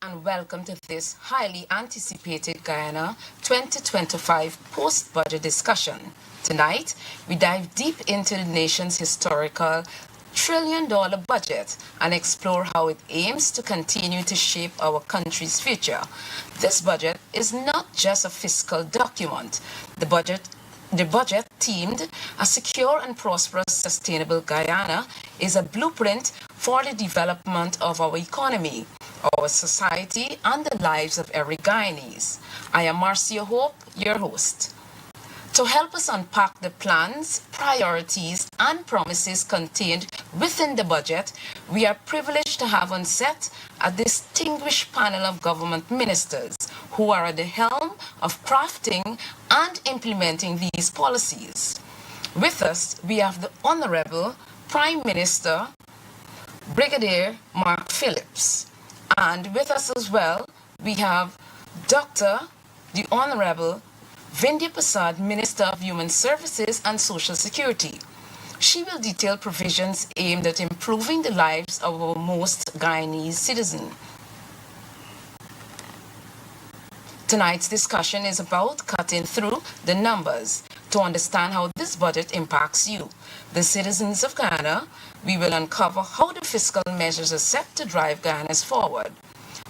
and welcome to this highly anticipated Guyana 2025 post-budget discussion. Tonight, we dive deep into the nation's historical trillion-dollar budget and explore how it aims to continue to shape our country's future. This budget is not just a fiscal document. The budget themed a secure and prosperous sustainable Guyana is a blueprint for the development of our economy, our society, and the lives of every Guyanese. I am Marcia Hope, your host. To help us unpack the plans, priorities, and promises contained within the budget, we are privileged to have on set a distinguished panel of government ministers who are at the helm of crafting and implementing these policies. With us, we have the Honorable Prime Minister, Brigadier Mark Phillips. And with us as well, we have Dr. the Honorable Vindhya Prasad, Minister of Human Services and Social Security. She will detail provisions aimed at improving the lives of our most Guyanese citizens. Tonight's discussion is about cutting through the numbers to understand how this budget impacts you, the citizens of Guyana. We will uncover how the fiscal measures are set to drive Guyana's forward.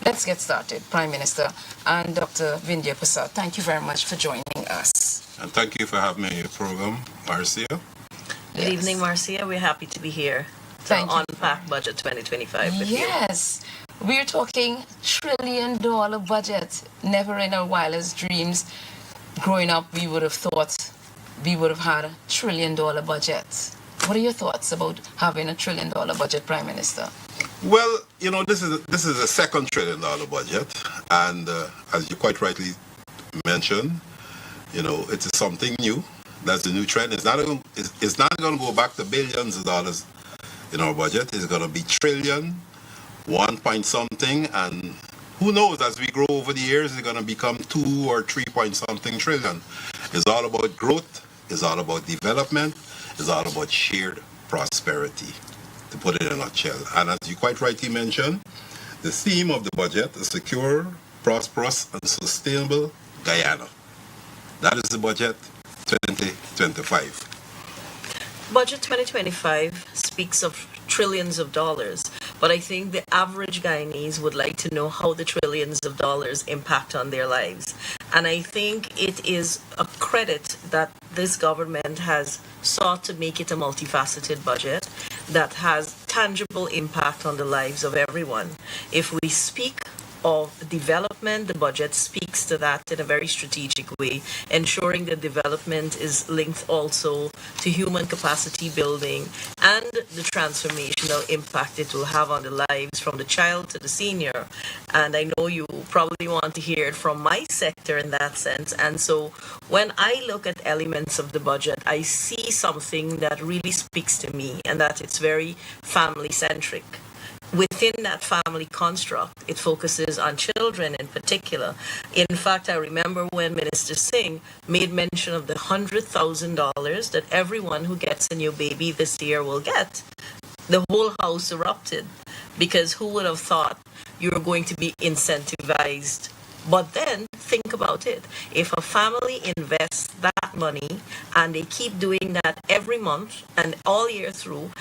Let's get started, Prime Minister and Dr. Vindhya Prasad. Thank you very much for joining us. And thank you for having me on your program, Marcia. Good evening, Marcia. We're happy to be here to unpack Budget 2025 with you. Yes, we're talking trillion-dollar budget. Never in our wildest dreams, growing up, we would have thought we would have had a trillion-dollar budget. What are your thoughts about having a trillion-dollar budget, Prime Minister? Well, this is a second $1 trillion budget, and as you quite rightly mentioned, it is something new. That's the new trend. It's not going to go back to billions of dollars in our budget. It's going to be trillion, 1 point something, and who knows, as we grow over the years, it's going to become 2 or 3 point something trillion. It's all about growth. It's all about development. It's all about shared prosperity, to put it in a nutshell. And as you quite rightly mentioned, the theme of the budget is secure, prosperous, and sustainable Guyana. That is the budget 2025. Budget 2025 speaks of trillions of dollars, but I think the average Guyanese would like to know how the trillions of dollars impact on their lives. And I think it is a credit that this government has sought to make it a multifaceted budget that has tangible impact on the lives of everyone. If we speak of development, the budget speaks to that in a very strategic way, ensuring that development is linked also to human capacity building and the transformational impact it will have on the lives from the child to the senior. And I know you probably want to hear it from my sector in that sense. And so when I look at elements of the budget, I see something that really speaks to me, and that it's very family-centric. Within that family construct, it focuses on children in particular. In fact, I remember when Minister Singh made mention of the $100,000 that everyone who gets a new baby this year will get. The whole house erupted, because who would have thought you were going to be incentivized? But then think about it. If a family invests that money and they keep doing that every month and all year through,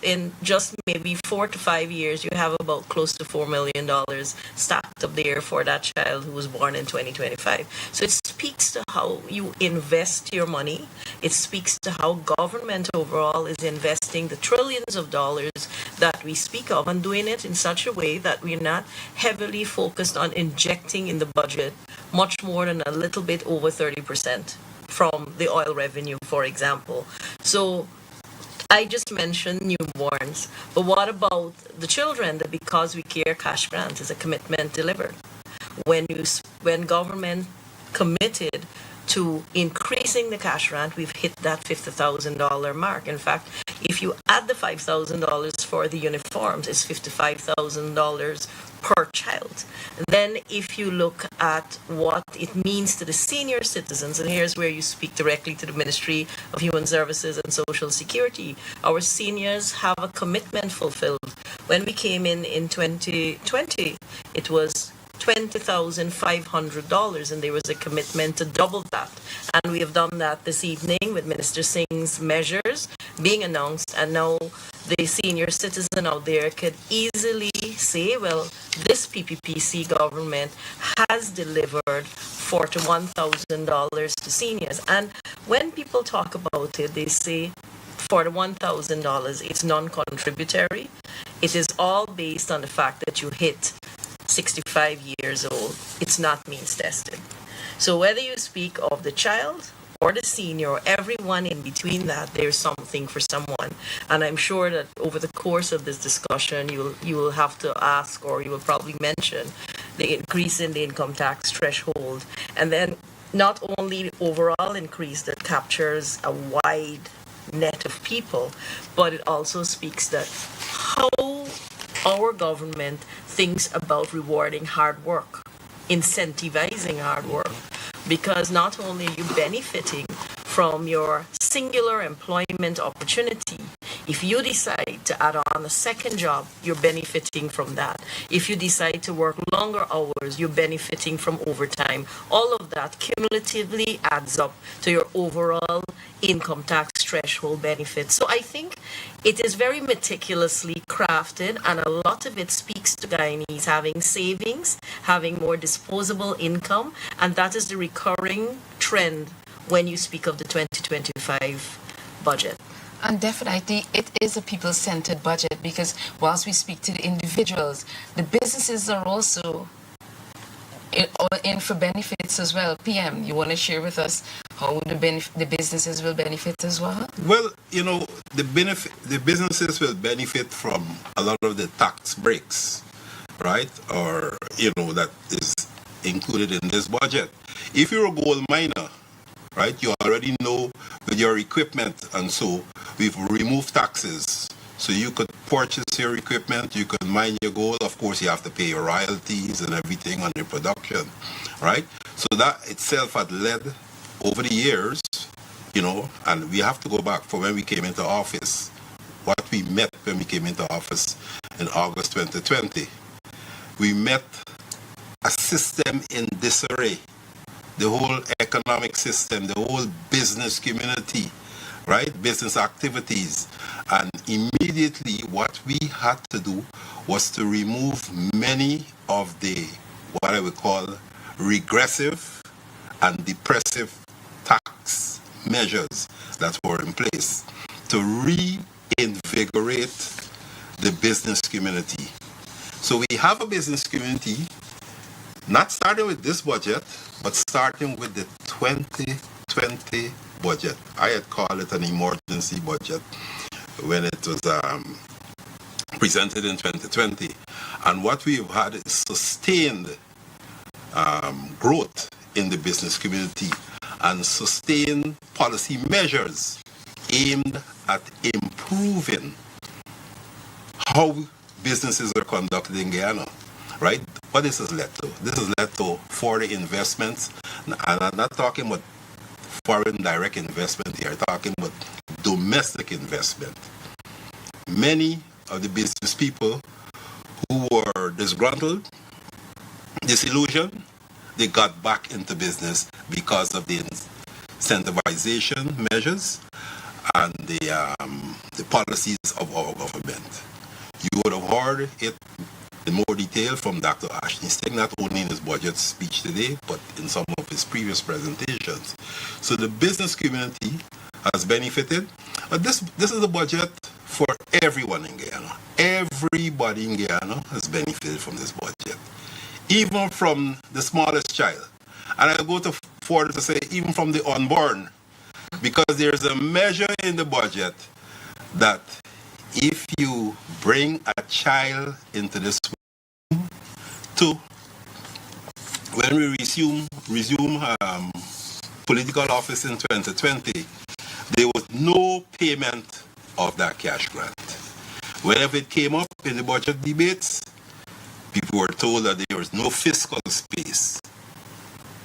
in just maybe 4 to 5 years, you have about close to $4 million stacked up there for that child who was born in 2025. So it speaks to how you invest your money. It speaks to how government overall is investing the trillions of dollars that we speak of, and doing it in such a way that we're not heavily focused on injecting in the budget much more than a little bit over 30% from the oil revenue, for example. So I just mentioned newborns, but what about the children? The Because We Care cash grant is a commitment delivered. When government committed to increasing the cash grant, we've hit that $50,000 mark. In fact, if you add the $5,000 for the uniforms, it's $55,000 per child. Then if you look at what it means to the senior citizens, and here's where you speak directly to the Ministry of Human Services and Social Security, our seniors have a commitment fulfilled When we came in 2020, it was $20,500, and there was a commitment to double that. And we have done that this evening with Minister Singh's measures being announced. And now the senior citizen out there could easily say, well, this PPPC government has delivered $41,000 to seniors. And when people talk about it, they say $41,000, it's non-contributory. It is all based on the fact that you hit 65 years old. It's not means tested. So whether you speak of the child or the senior or everyone in between that, there's something for someone. And I'm sure that over the course of this discussion, you will have to ask, or you will probably mention, the increase in the income tax threshold. And then not only the overall increase that captures a wide net of people, but it also speaks that how our government thinks about rewarding hard work, incentivizing hard work, because not only are you benefiting from your singular employment opportunity, if you decide to add on a second job, you're benefiting from that. If you decide to work longer hours, you're benefiting from overtime. All of that cumulatively adds up to your overall income tax threshold benefit. So I think it is very meticulously crafted, and a lot of it speaks to Guyanese having savings, having more disposable income, and that is the recurring trend when you speak of the 2025 budget. And definitely, it is a people-centered budget, because whilst we speak to the individuals, the businesses are also in for benefits as well. PM, you want to share with us how the businesses will benefit as well? Well, the businesses will benefit from a lot of the tax breaks, right? Or that is included in this budget. If you're a gold miner, right, you already know with your equipment, and so we've removed taxes. So you could purchase your equipment, you could mine your gold. Of course, you have to pay your royalties and everything on your production, right? So that itself had led over the years, and we have to go back for when we came into office, what we met when we came into office in August 2020. We met a system in disarray. The whole economic system, the whole business community, right? Business activities. And immediately what we had to do was to remove many of the, what I would call, regressive and depressive tax measures that were in place to reinvigorate the business community. So we have a business community, not starting with this budget, but starting with the 2020 budget. I had called it an emergency budget when it was presented in 2020. And what we've had is sustained growth in the business community and sustained policy measures aimed at improving how businesses are conducted in Guyana, right? What this has led to? This has led to foreign investments, and I'm not talking about foreign direct investment here, I'm talking about domestic investment. Many of the business people who were disgruntled, disillusioned, they got back into business because of the incentivization measures and the policies of our government. You would have heard it in more detail from Dr. Ashley Singh, not only in his budget speech today, but in some of his previous presentations. So the business community has benefited. But this is a budget for everyone in Guyana. Everybody in Guyana has benefited from this budget, even from the smallest child. And I go to further to say even from the unborn, because there's a measure in the budget that if you bring a child into this womb, to when we resume political office in 2020, there was no payment of that cash grant. Whenever it came up in the budget debates, people were told that there was no fiscal space.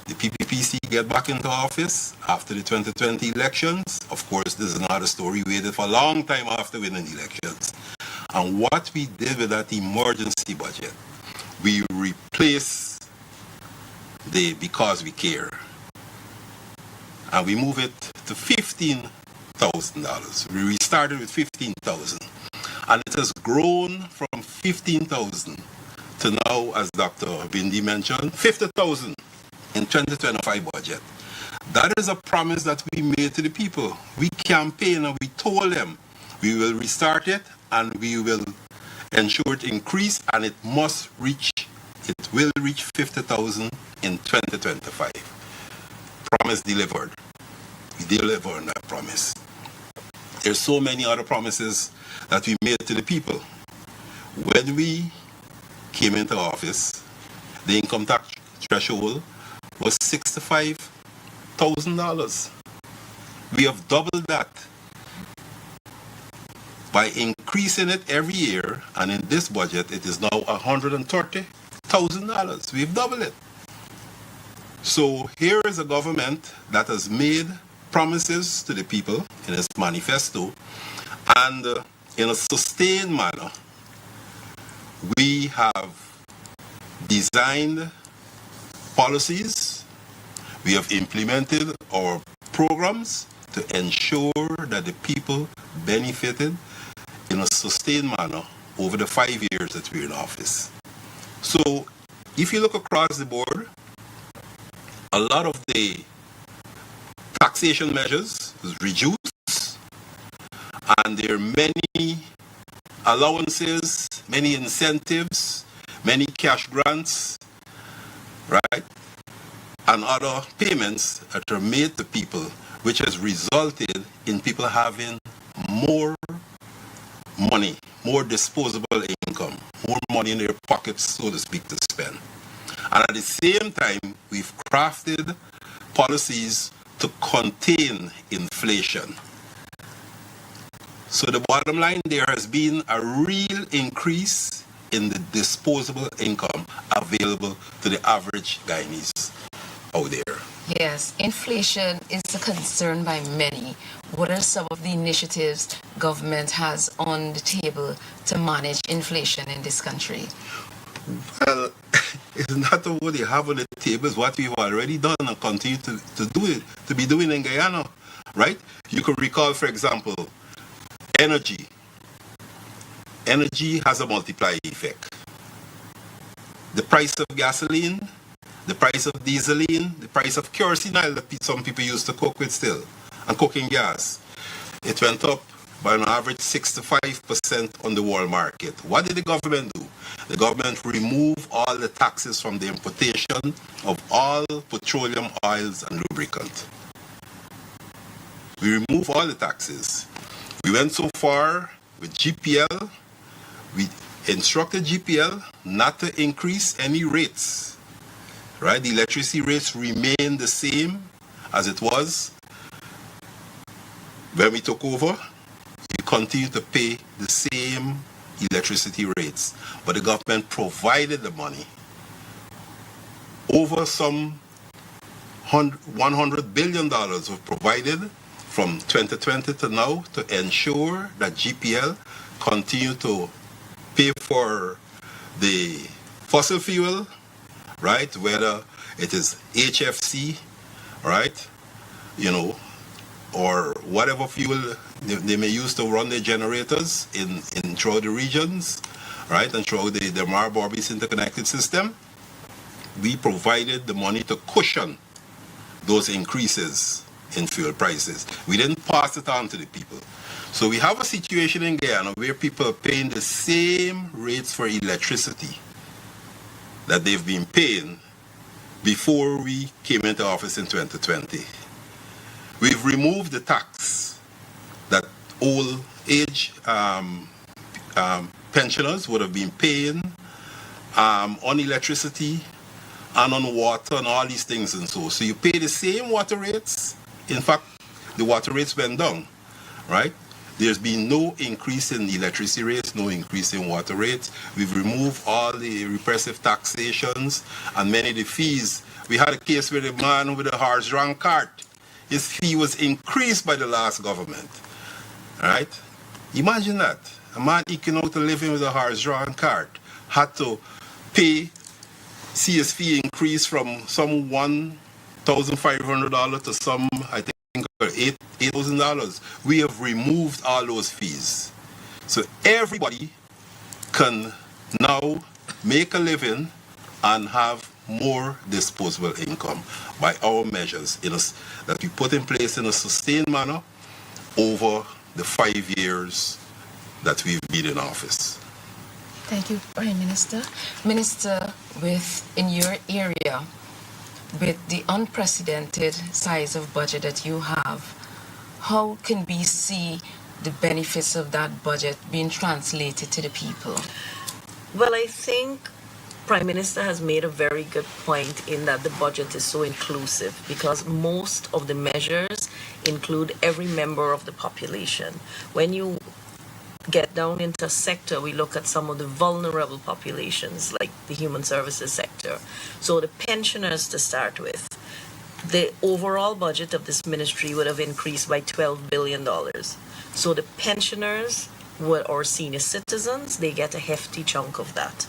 The PPPC get back into office after the 2020 elections. Of course, this is another story. We waited for a long time after winning the elections. And what we did with that emergency budget, we replaced the because we care, and we move it to $15,000. We restarted with 15,000, and it has grown from 15,000 to now, as Dr. Bindi mentioned, 50,000 in 2025 budget. That is a promise that we made to the people. We campaigned and we told them we will restart it and we will ensure it increase, and it will reach 50,000 in 2025. Promise delivered. We delivered on that promise. There's so many other promises that we made to the people. When we came into office, the income tax threshold was $65,000. We have doubled that by increasing it every year, and in this budget it is now $130,000. We've doubled it. So here is a government that has made promises to the people in its manifesto, and in a sustained manner we have designed policies, we have implemented our programs to ensure that the people benefited in a sustained manner over the 5 years that we're in office. So if you look across the board, a lot of the taxation measures was reduced, and there are many allowances, many incentives, many cash grants, right, and other payments that are made to people, which has resulted in people having more money, more disposable income, more money in their pockets, so to speak, to spend. And at the same time, we've crafted policies to contain inflation. So the bottom line, there has been a real increase in the disposable income available to the average Guyanese out there. Yes, inflation is a concern by many. What are some of the initiatives government has on the table to manage inflation in this country? Well, it's not what they have on the table, it's what we've already done and continue to be doing in Guyana, right? You could recall, for example, energy. Energy has a multiplier effect. The price of gasoline, the price of dieseline, the price of kerosene oil that some people used to cook with still, and cooking gas, it went up by an average 65% on the world market. What did the government do? The government removed all the taxes from the importation of all petroleum oils and lubricant. We removed all the taxes. We went so far with GPL, we instructed GPL not to increase any rates, right? The electricity rates remain the same as it was when we took over. You continue to pay the same electricity rates, but the government provided the money. Over some $100 billion was provided from 2020 to now to ensure that GPL continue to pay for the fossil fuel, right? Whether it is HFC, right? You know, or whatever fuel they may use to run their generators in throughout the regions, right? And throughout the Mar-Barbies interconnected system. We provided the money to cushion those increases in fuel prices. We didn't pass it on to the people. So we have a situation in Guyana where people are paying the same rates for electricity that they've been paying before we came into office in 2020. We've removed the tax that old age pensioners would have been paying on electricity and on water and all these things and so. So you pay the same water rates. In fact, the water rates went down, right? There's been no increase in electricity rates, no increase in water rates. We've removed all the repressive taxations and many of the fees. We had a case where the man with a horse-drawn cart, his fee was increased by the last government, right? Imagine that. A man eking out a living with a horse-drawn cart had to pay CSP increase from some $1,500 to some, I think, $8,000. We have removed all those fees. So everybody can now make a living and have more disposable income by our measures that we put in place in a sustained manner over the 5 years that we've been in office. Thank you, Prime Minister. Minister, in your area, with the unprecedented size of budget that you have, how can we see the benefits of that budget being translated to the people? Well, I think Prime Minister has made a very good point in that the budget is so inclusive because most of the measures include every member of the population. When you get down into a sector, we look at some of the vulnerable populations like the human services sector. So the pensioners to start with, the overall budget of this ministry would have increased by $12 billion. So the pensioners or senior citizens, they get a hefty chunk of that.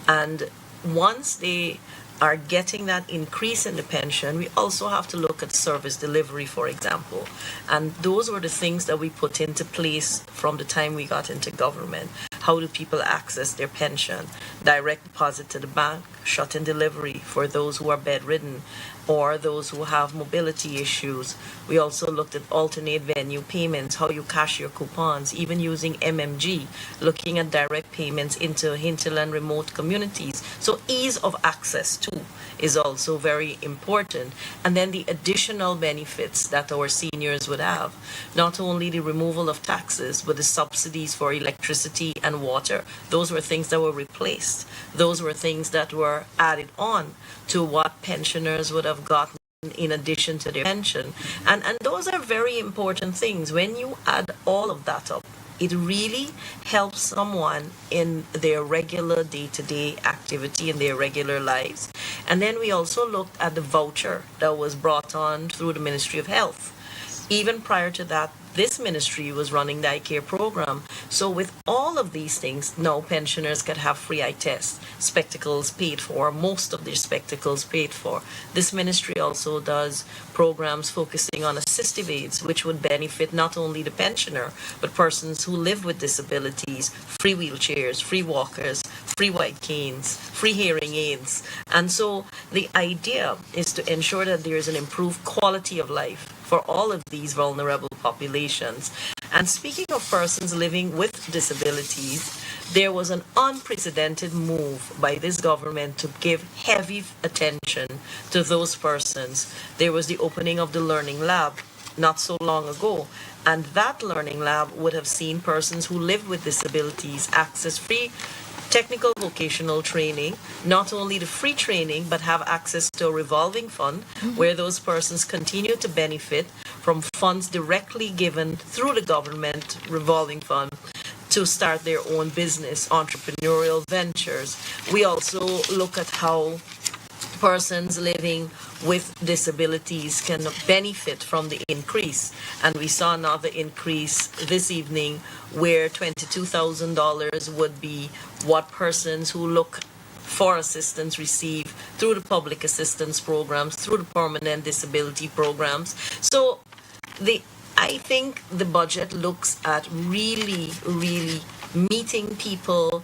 And once they are getting that increase in the pension, we also have to look at service delivery, for example. And those were the things that we put into place from the time we got into government. How do people access their pension? Direct deposit to the bank, shut-in delivery for those who are bedridden or those who have mobility issues. We also looked at alternate venue payments, how you cash your coupons, even using MMG, looking at direct payments into hinterland remote communities. So ease of access too is also very important. And then the additional benefits that our seniors would have, not only the removal of taxes, but the subsidies for electricity and water. Those were things that were replaced. Those were things that were added on to what pensioners would have gotten in addition to their pension. And those are very important things. When you add all of that up, it really helps someone in their regular day-to-day activity, in their regular lives. And then we also looked at the voucher that was brought on through the Ministry of Health. Even prior to that, this ministry was running the eye care program. So with all of these things, now pensioners can have free eye tests, spectacles paid for, most of their spectacles paid for. This ministry also does programs focusing on assistive aids, which would benefit not only the pensioner, but persons who live with disabilities, free wheelchairs, free walkers, free white canes, free hearing aids. And so the idea is to ensure that there is an improved quality of life for all of these vulnerable populations. And speaking of persons living with disabilities, there was an unprecedented move by this government to give heavy attention to those persons. There was the opening of the Learning Lab not so long ago, and that Learning Lab would have seen persons who live with disabilities access free technical vocational training, not only the free training, but have access to a revolving fund where those persons continue to benefit from funds directly given through the government revolving fund to start their own business, entrepreneurial ventures. We also look at how persons living with disabilities can benefit from the increase. And we saw another increase this evening where $22,000 would be what persons who look for assistance receive through the public assistance programs, through the permanent disability programs. So I think the budget looks at really meeting people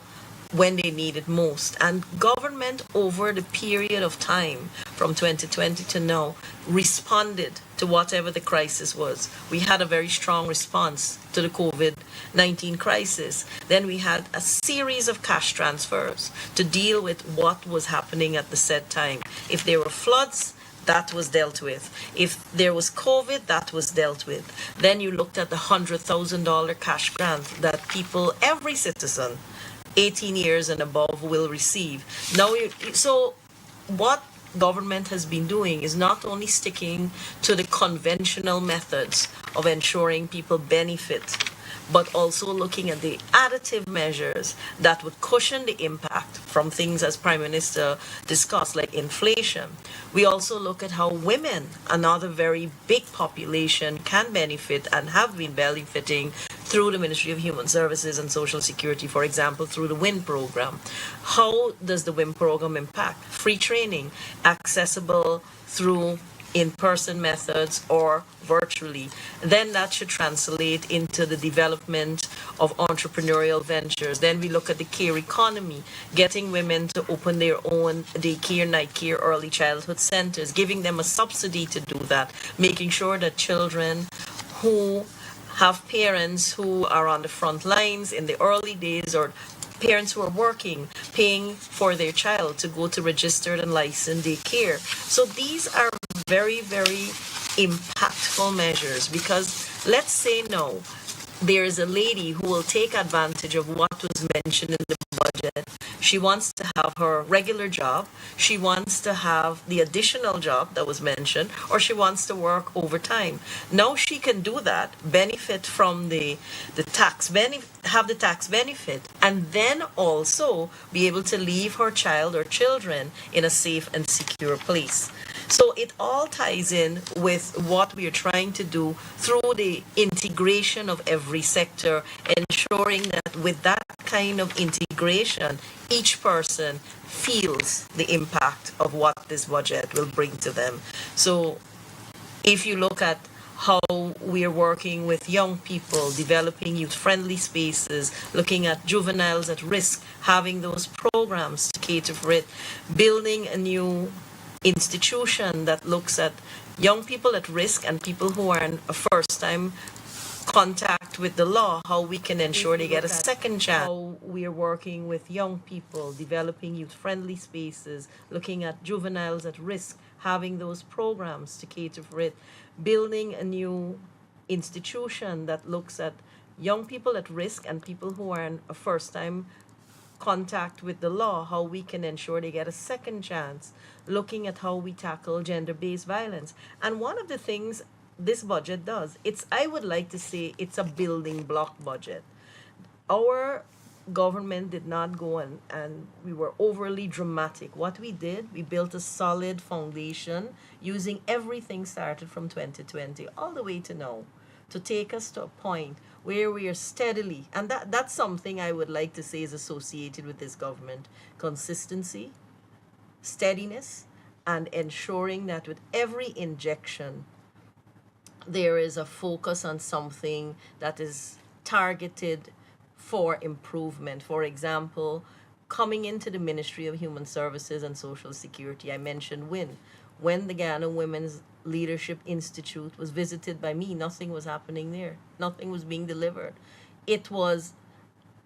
when they need it most. And government over the period of time from 2020 to now responded to whatever the crisis was. We had a very strong response to the COVID-19 crisis. Then we had a series of cash transfers to deal with what was happening at the said time. If there were floods, that was dealt with. If there was COVID, that was dealt with. Then you looked at the $100,000 cash grant that people, every citizen, 18 years and above will receive. So what government has been doing is not only sticking to the conventional methods of ensuring people benefit, but also looking at the additive measures that would cushion the impact from things as Prime Minister discussed, like inflation. We also look at how women, another very big population, can benefit and have been benefiting through the Ministry of Human Services and Social Security, for example, through the WIN program. How does the WIN program impact? Free training, accessible through in-person methods or virtually. Then that should translate into the development of entrepreneurial ventures. Then we look at the care economy, getting women to open their own daycare, night care, early childhood centers, giving them a subsidy to do that, making sure that children who have parents who are on the front lines in the early days, or parents who are working, paying for their child to go to registered and licensed daycare. So these are very, very impactful measures, because let's say no, there is a lady who will take advantage of what was mentioned in the budget. She wants to have her regular job, she wants to have the additional job that was mentioned, or she wants to work overtime. Now she can do that, benefit from the tax benefit, have the tax benefit, and then also be able to leave her child or children in a safe and secure place. So it all ties in with what we are trying to do through the integration of every sector, ensuring that with that kind of integration, each person feels the impact of what this budget will bring to them. So if you look at how we are working with young people, developing youth-friendly spaces, looking at juveniles at risk, having those programs to cater for it, building a new institution that looks at young people at risk and people who are in a first-time contact with the law, how we can ensure they get a second chance. How we are working with young people, developing youth-friendly spaces, looking at juveniles at risk, having those programs to cater for it, building a new institution that looks at young people at risk and people who are in a first-time contact with the law, how we can ensure they get a second chance, looking at how we tackle gender-based violence. And one of the things this budget does, I would like to say it's a building block budget. Our government did not go and we were overly dramatic. What we did, we built a solid foundation using everything started from 2020 all the way to now, to take us to a point where we are steadily, and that's something I would like to say is associated with this government: consistency, steadiness, and ensuring that with every injection there is a focus on something that is targeted for improvement. For example, coming into the Ministry of Human Services and Social Security, I mentioned WIN. When the Guyana Women's Leadership Institute was visited by me, nothing was happening there. Nothing was being delivered. It was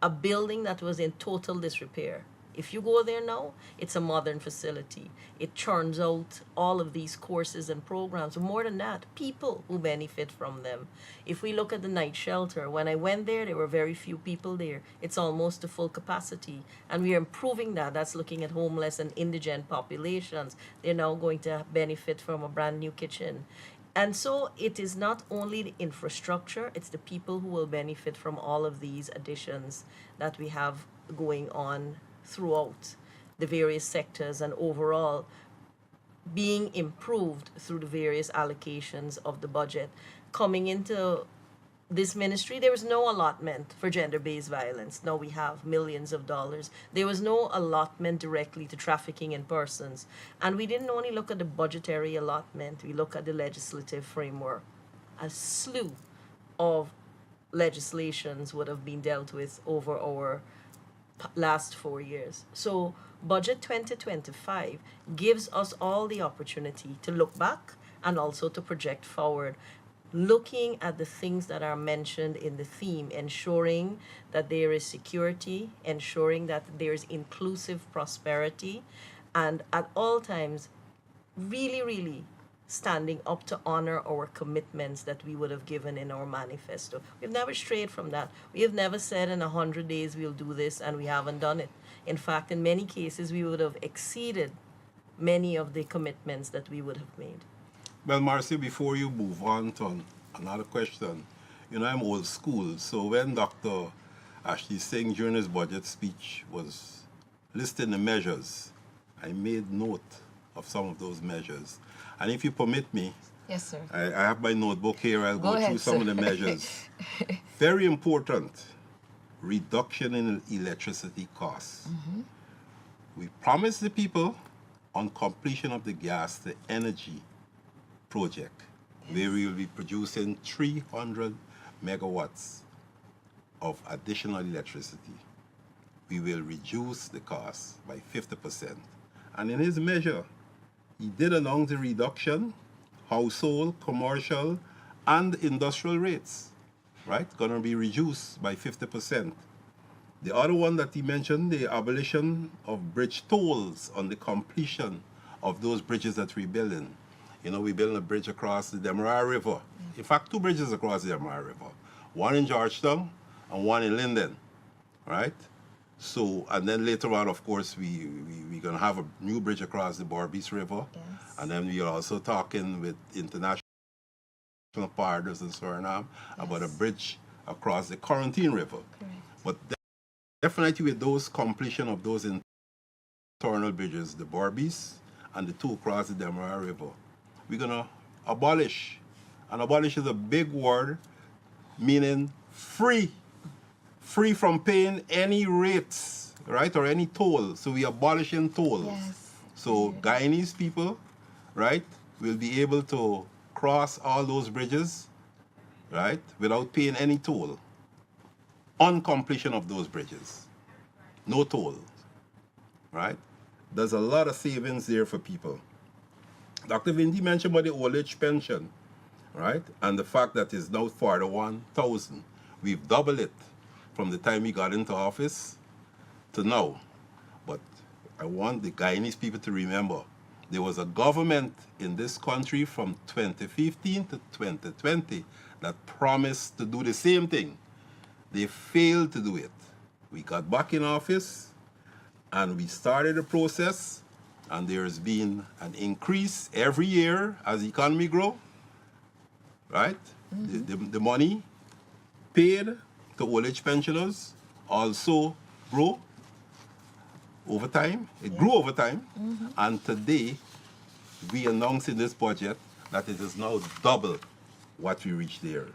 a building that was in total disrepair. If you go there now, it's a modern facility. It churns out all of these courses and programs. More than that, people who benefit from them. If we look at the night shelter, when I went there were very few people there. It's almost to full capacity. And we are improving that. That's looking at homeless and indigent populations. They're now going to benefit from a brand new kitchen. And so it is not only the infrastructure, it's the people who will benefit from all of these additions that we have going on throughout the various sectors, and overall being improved through the various allocations of the budget. Coming into this ministry, there was no allotment for gender-based violence. Now we have millions of dollars. There was no allotment directly to trafficking in persons. And we didn't only look at the budgetary allotment, we look at the legislative framework. A slew of legislations would have been dealt with over our last 4 years. So Budget 2025 gives us all the opportunity to look back and also to project forward, looking at the things that are mentioned in the theme, ensuring that there is security, ensuring that there is inclusive prosperity, and at all times really, really standing up to honor our commitments that we would have given in our manifesto. We've never strayed from that. We have never said in 100 days we'll do this and we haven't done it. In fact, in many cases, we would have exceeded many of the commitments that we would have made. Well, Marcy, before you move on to another question, I'm old school. So when Dr. Ashley Singh during his budget speech was listing the measures, I made note of some of those measures. And if you permit me, Yes, sir. I have my notebook here. I'll go ahead, through some sir. of the measures. Very important, reduction in electricity costs. We promised the people on completion of the gas to energy project, where we will be producing 300 megawatts of additional electricity. We will reduce the cost by 50%. And in his measure, he did announce a reduction, household, commercial, and industrial rates, right? Gonna be reduced by 50%. The other one that he mentioned, the abolition of bridge tolls on the completion of those bridges that we're building. We're building a bridge across the Demerara River. In fact, 2 bridges across the Demerara River. One in Georgetown and one in Linden, right? So, and then later on, of course, we're going to have a new bridge across the Berbice River. Yes. And then we are also talking with international partners in Suriname about a bridge across the Quarantine River. Correct. But definitely with those completion of those internal bridges, the Berbice and the 2 across the Demerara River, we're going to abolish. And abolish is a big word, meaning free from paying any rates, right, or any toll. So we abolishing tolls. Yes. So Guyanese people, right, will be able to cross all those bridges, right, without paying any toll on completion of those bridges. No toll, right? There's a lot of savings there for people. Dr. Vindy mentioned about the old age pension, right, and the fact that it's now 41,000. We've doubled it from the time we got into office to now. But I want the Guyanese people to remember, there was a government in this country from 2015 to 2020 that promised to do the same thing. They failed to do it. We got back in office and we started the process, and there's been an increase every year as the economy grow, right? The money paid to old age pensioners also grow over time. It grew over time. And today, we announced in this budget that it is now double what we reached there.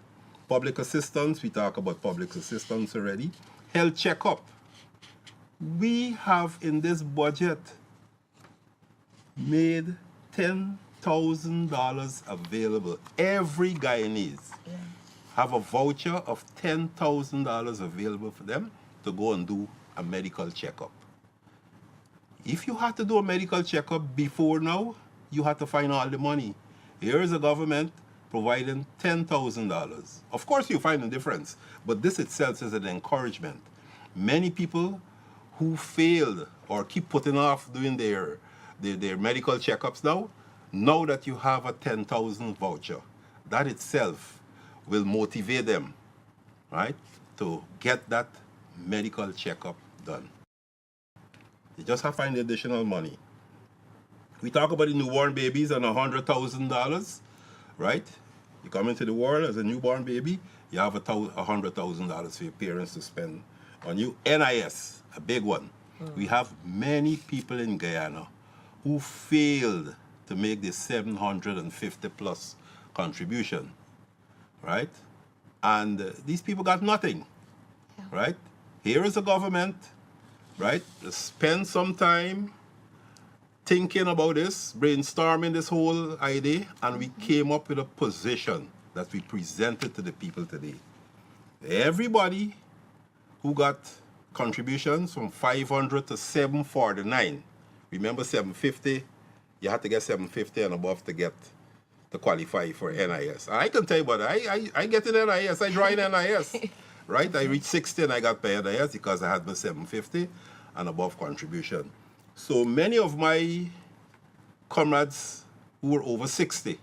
Public assistance, we talk about public assistance already. Health checkup. We have in this budget made $10,000 available. Every Guyanese have a voucher of $10,000 available for them to go and do a medical checkup. If you had to do a medical checkup before now, you had to find all the money. Here is a government providing $10,000. Of course, you find a difference, but this itself is an encouragement. Many people who failed or keep putting off doing their medical checkups now that you have a 10,000 voucher, that itself will motivate them, right, to get that medical checkup done. You just have to find the additional money. We talk about the newborn babies and $100,000, right? You come into the world as a newborn baby, you have $100,000 for your parents to spend on you. NIS, a big one. We have many people in Guyana who failed to make the 750 plus contribution, right? And these people got nothing, right? Here is a government, right? Spend some time thinking about this, brainstorming this whole idea, and we came up with a position that we presented to the people today. Everybody who got contributions from 500 to 749, remember 750, you had to get 750 and above to qualify for NIS. I can tell you what, I get in NIS, I joined NIS, right? I reached 60 and I got paid NIS because I had my 750 and above contribution. So many of my comrades who were over 60,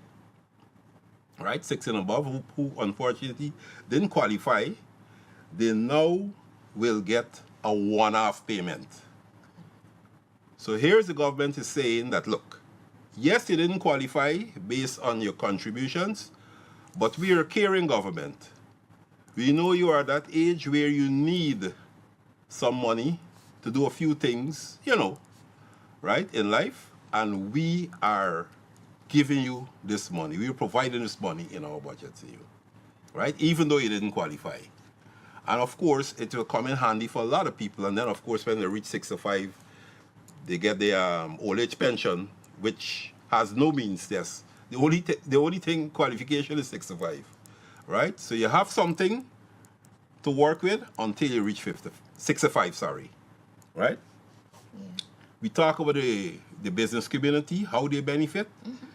right, 60 and above, who unfortunately didn't qualify, they now will get a one-off payment. So here's the government is saying that, look, yes, you didn't qualify based on your contributions, but we are a caring government. We know you are at that age where you need some money to do a few things, right, in life, and we are giving you this money. We're providing this money in our budget to you, right, even though you didn't qualify. And of course, it will come in handy for a lot of people. And then, of course, when they reach 65, they get their old age pension, which has no means test. The only thing qualification is 65, right? So you have something to work with until you reach 65, sorry, right? Yeah. We talk about the business community, how they benefit. Mm-hmm.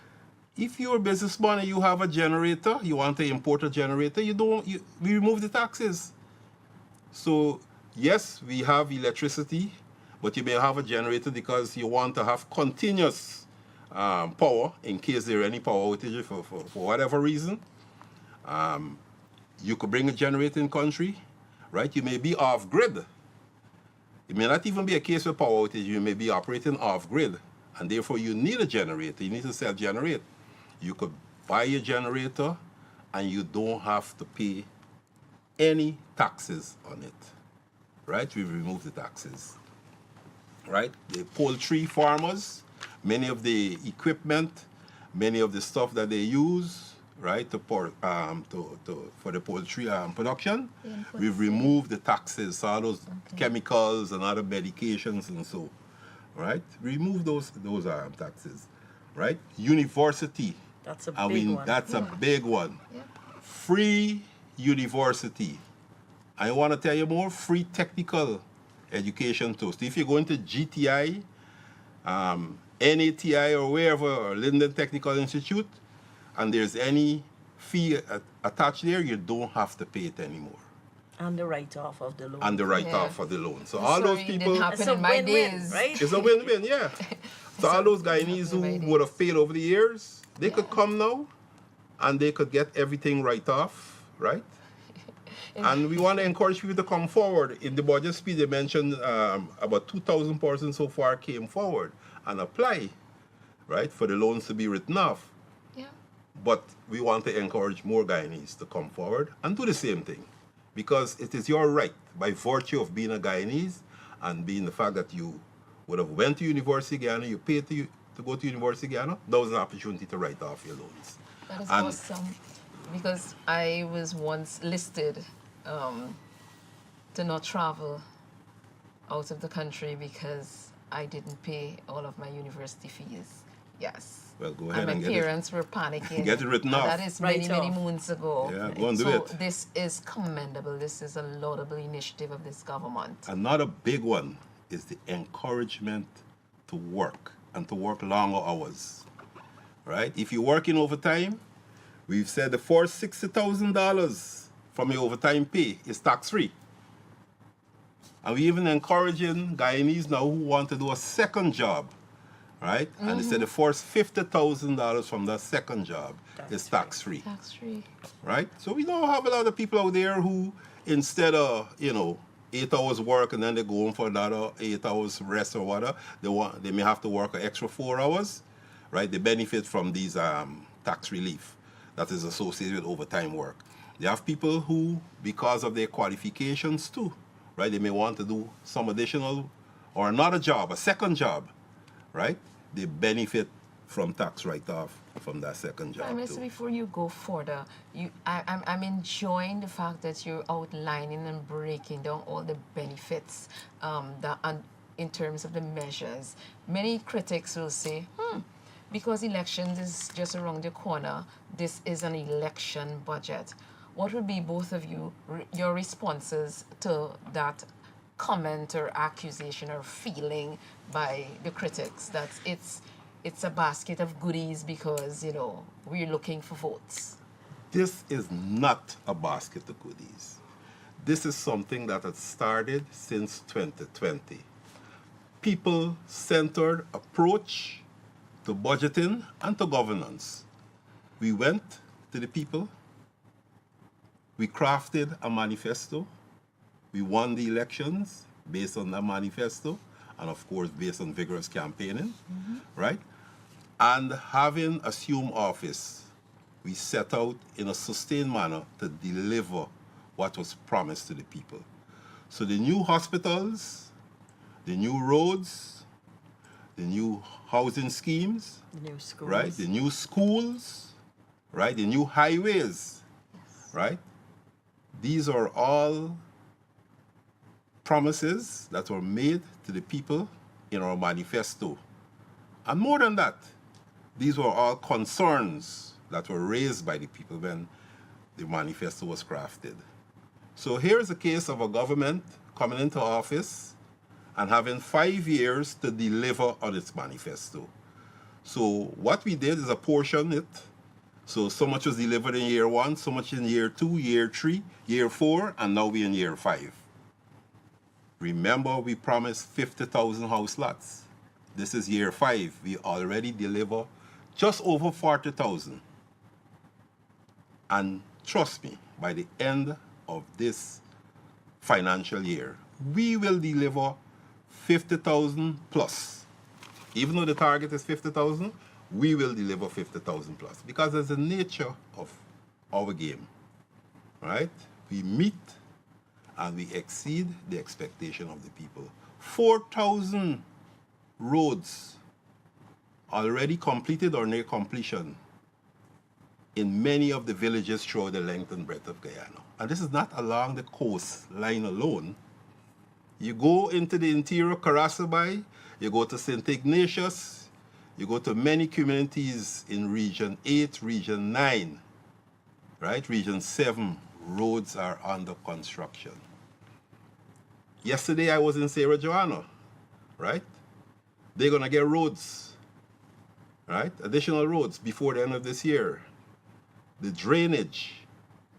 If you're a businessman and you have a generator, you want to import a generator, we remove the taxes. So yes, we have electricity, but you may have a generator because you want to have continuous power in case there are any power outages for whatever reason. You could bring a generator in country, right? You may be off grid. It may not even be a case of power outage. You may be operating off grid, and therefore you need a generator. You need to self-generate. You could buy a generator, and you don't have to pay any taxes on it, right? We remove the taxes, right? The poultry farmers, many of the equipment, many of the stuff that they use, right, for the poultry production, we've removed the taxes, all those chemicals and other medications and so, right? Remove those taxes, right? University. That's a big one. That's a big one. Yeah. Free university. I want to tell you more, free technical education too. So if you go into GTI, NATI or wherever, or Linden Technical Institute, and there's any fee attached there, you don't have to pay it anymore. And the write-off of the loan. And the write-off of the loan. So all those people, didn't happen It's a in my win-win, days. right? it's a win-win, yeah. So all those Guyanese who would have paid over the years, they could come now and they could get everything right off, right? And we want to encourage people to come forward. In the budget speech, they mentioned about 2,000 persons so far came forward and apply, right, for the loans to be written off. Yeah. But we want to encourage more Guyanese to come forward and do the same thing, because it is your right by virtue of being a Guyanese and being the fact that you would have went to University of Guyana, you paid to go to University of Guyana, that was an opportunity to write off your loans. That is And- awesome, because I was once listed to not travel out of the country because I didn't pay all of my university fees. Yes. Well, go ahead And and my get it. parents were panicking. Get it written And off. That is Right many off. moons ago. Yeah, go and do so it. this is commendable. This is a laudable initiative of this government. Another big one is the encouragement to work and to work longer hours, right? If you're working overtime, we've said the first $60,000 from your overtime pay is tax-free. And we even encouraging Guyanese now who want to do a second job, right? And they said the first $50,000 from that second job is tax-free. Tax free. Right? So we don't have a lot of people out there who, instead of 8 hours work and then they go home for another 8 hours rest or whatever, they may have to work an extra 4 hours, right? They benefit from these tax relief that is associated with overtime work. They have people who, because of their qualifications too, right? They may want to do some additional or another job, a second job, right? They benefit from tax write-off from that second job Prime Minister, too. before you go further, I'm enjoying the fact that you're outlining and breaking down all the benefits in terms of the measures. Many critics will say, because elections is just around the corner, this is an election budget. What would be both of you, your responses to that comment or accusation or feeling by the critics that it's a basket of goodies because, we're looking for votes? This is not a basket of goodies. This is something that has started since 2020. People-centered approach to budgeting and to governance. We went to the people. We crafted a manifesto. We won the elections based on that manifesto and, of course, based on vigorous campaigning, right? And having assumed office, we set out in a sustained manner to deliver what was promised to the people. So the new hospitals, the new roads, the new housing schemes, The new schools. right? The new schools, right? The new highways, right? These are all promises that were made to the people in our manifesto. And more than that, these were all concerns that were raised by the people when the manifesto was crafted. So here's a case of a government coming into office and having 5 years to deliver on its manifesto. So what we did is apportion it. So much was delivered in year 1, so much in year 2, year 3, year 4, and now we're in year 5. Remember, we promised 50,000 house lots. This is year 5. We already deliver just over 40,000. And trust me, by the end of this financial year, we will deliver 50,000 plus. Even though the target is 50,000, we will deliver 50,000 plus because that's the nature of our game, right? We meet and we exceed the expectation of the people. 4,000 roads already completed or near completion in many of the villages throughout the length and breadth of Guyana. And this is not along the coastline alone. You go into the interior Carasabai, you go to St. Ignatius, you go to many communities in Region 8, Region 9, right? Region 7, roads are under construction. Yesterday I was in Sierra Johanna, right? They're gonna get roads, right? Additional roads before the end of this year. The drainage,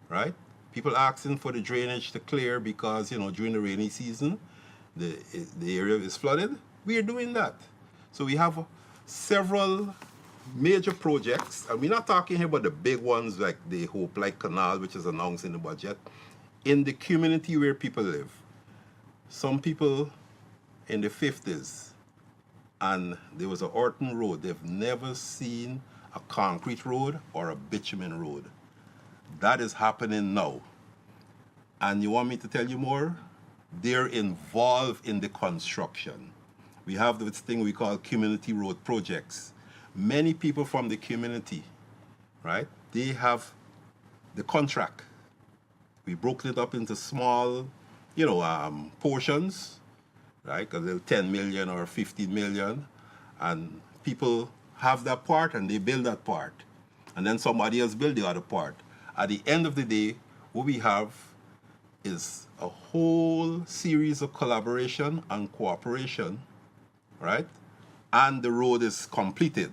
right? People asking for the drainage to clear because, you know, during the rainy season, the area is flooded. We are doing that. So we have several major projects, and we're not talking here about the big ones like the Hope Like Canal, which is announced in the budget, in the community where people live. Some people in the 50s, and there was a Orton Road. They've never seen a concrete road or a bitumen road. That is happening now. And you want me to tell you more? They're involved in the construction. We have this thing we call community road projects. Many people from the community, right? They have the contract. We broke it up into small, portions, right? A little 10 million or 15 million. And people have that part and they build that part. And then somebody else build the other part. At the end of the day, what we have is a whole series of collaboration and cooperation, right? And the road is completed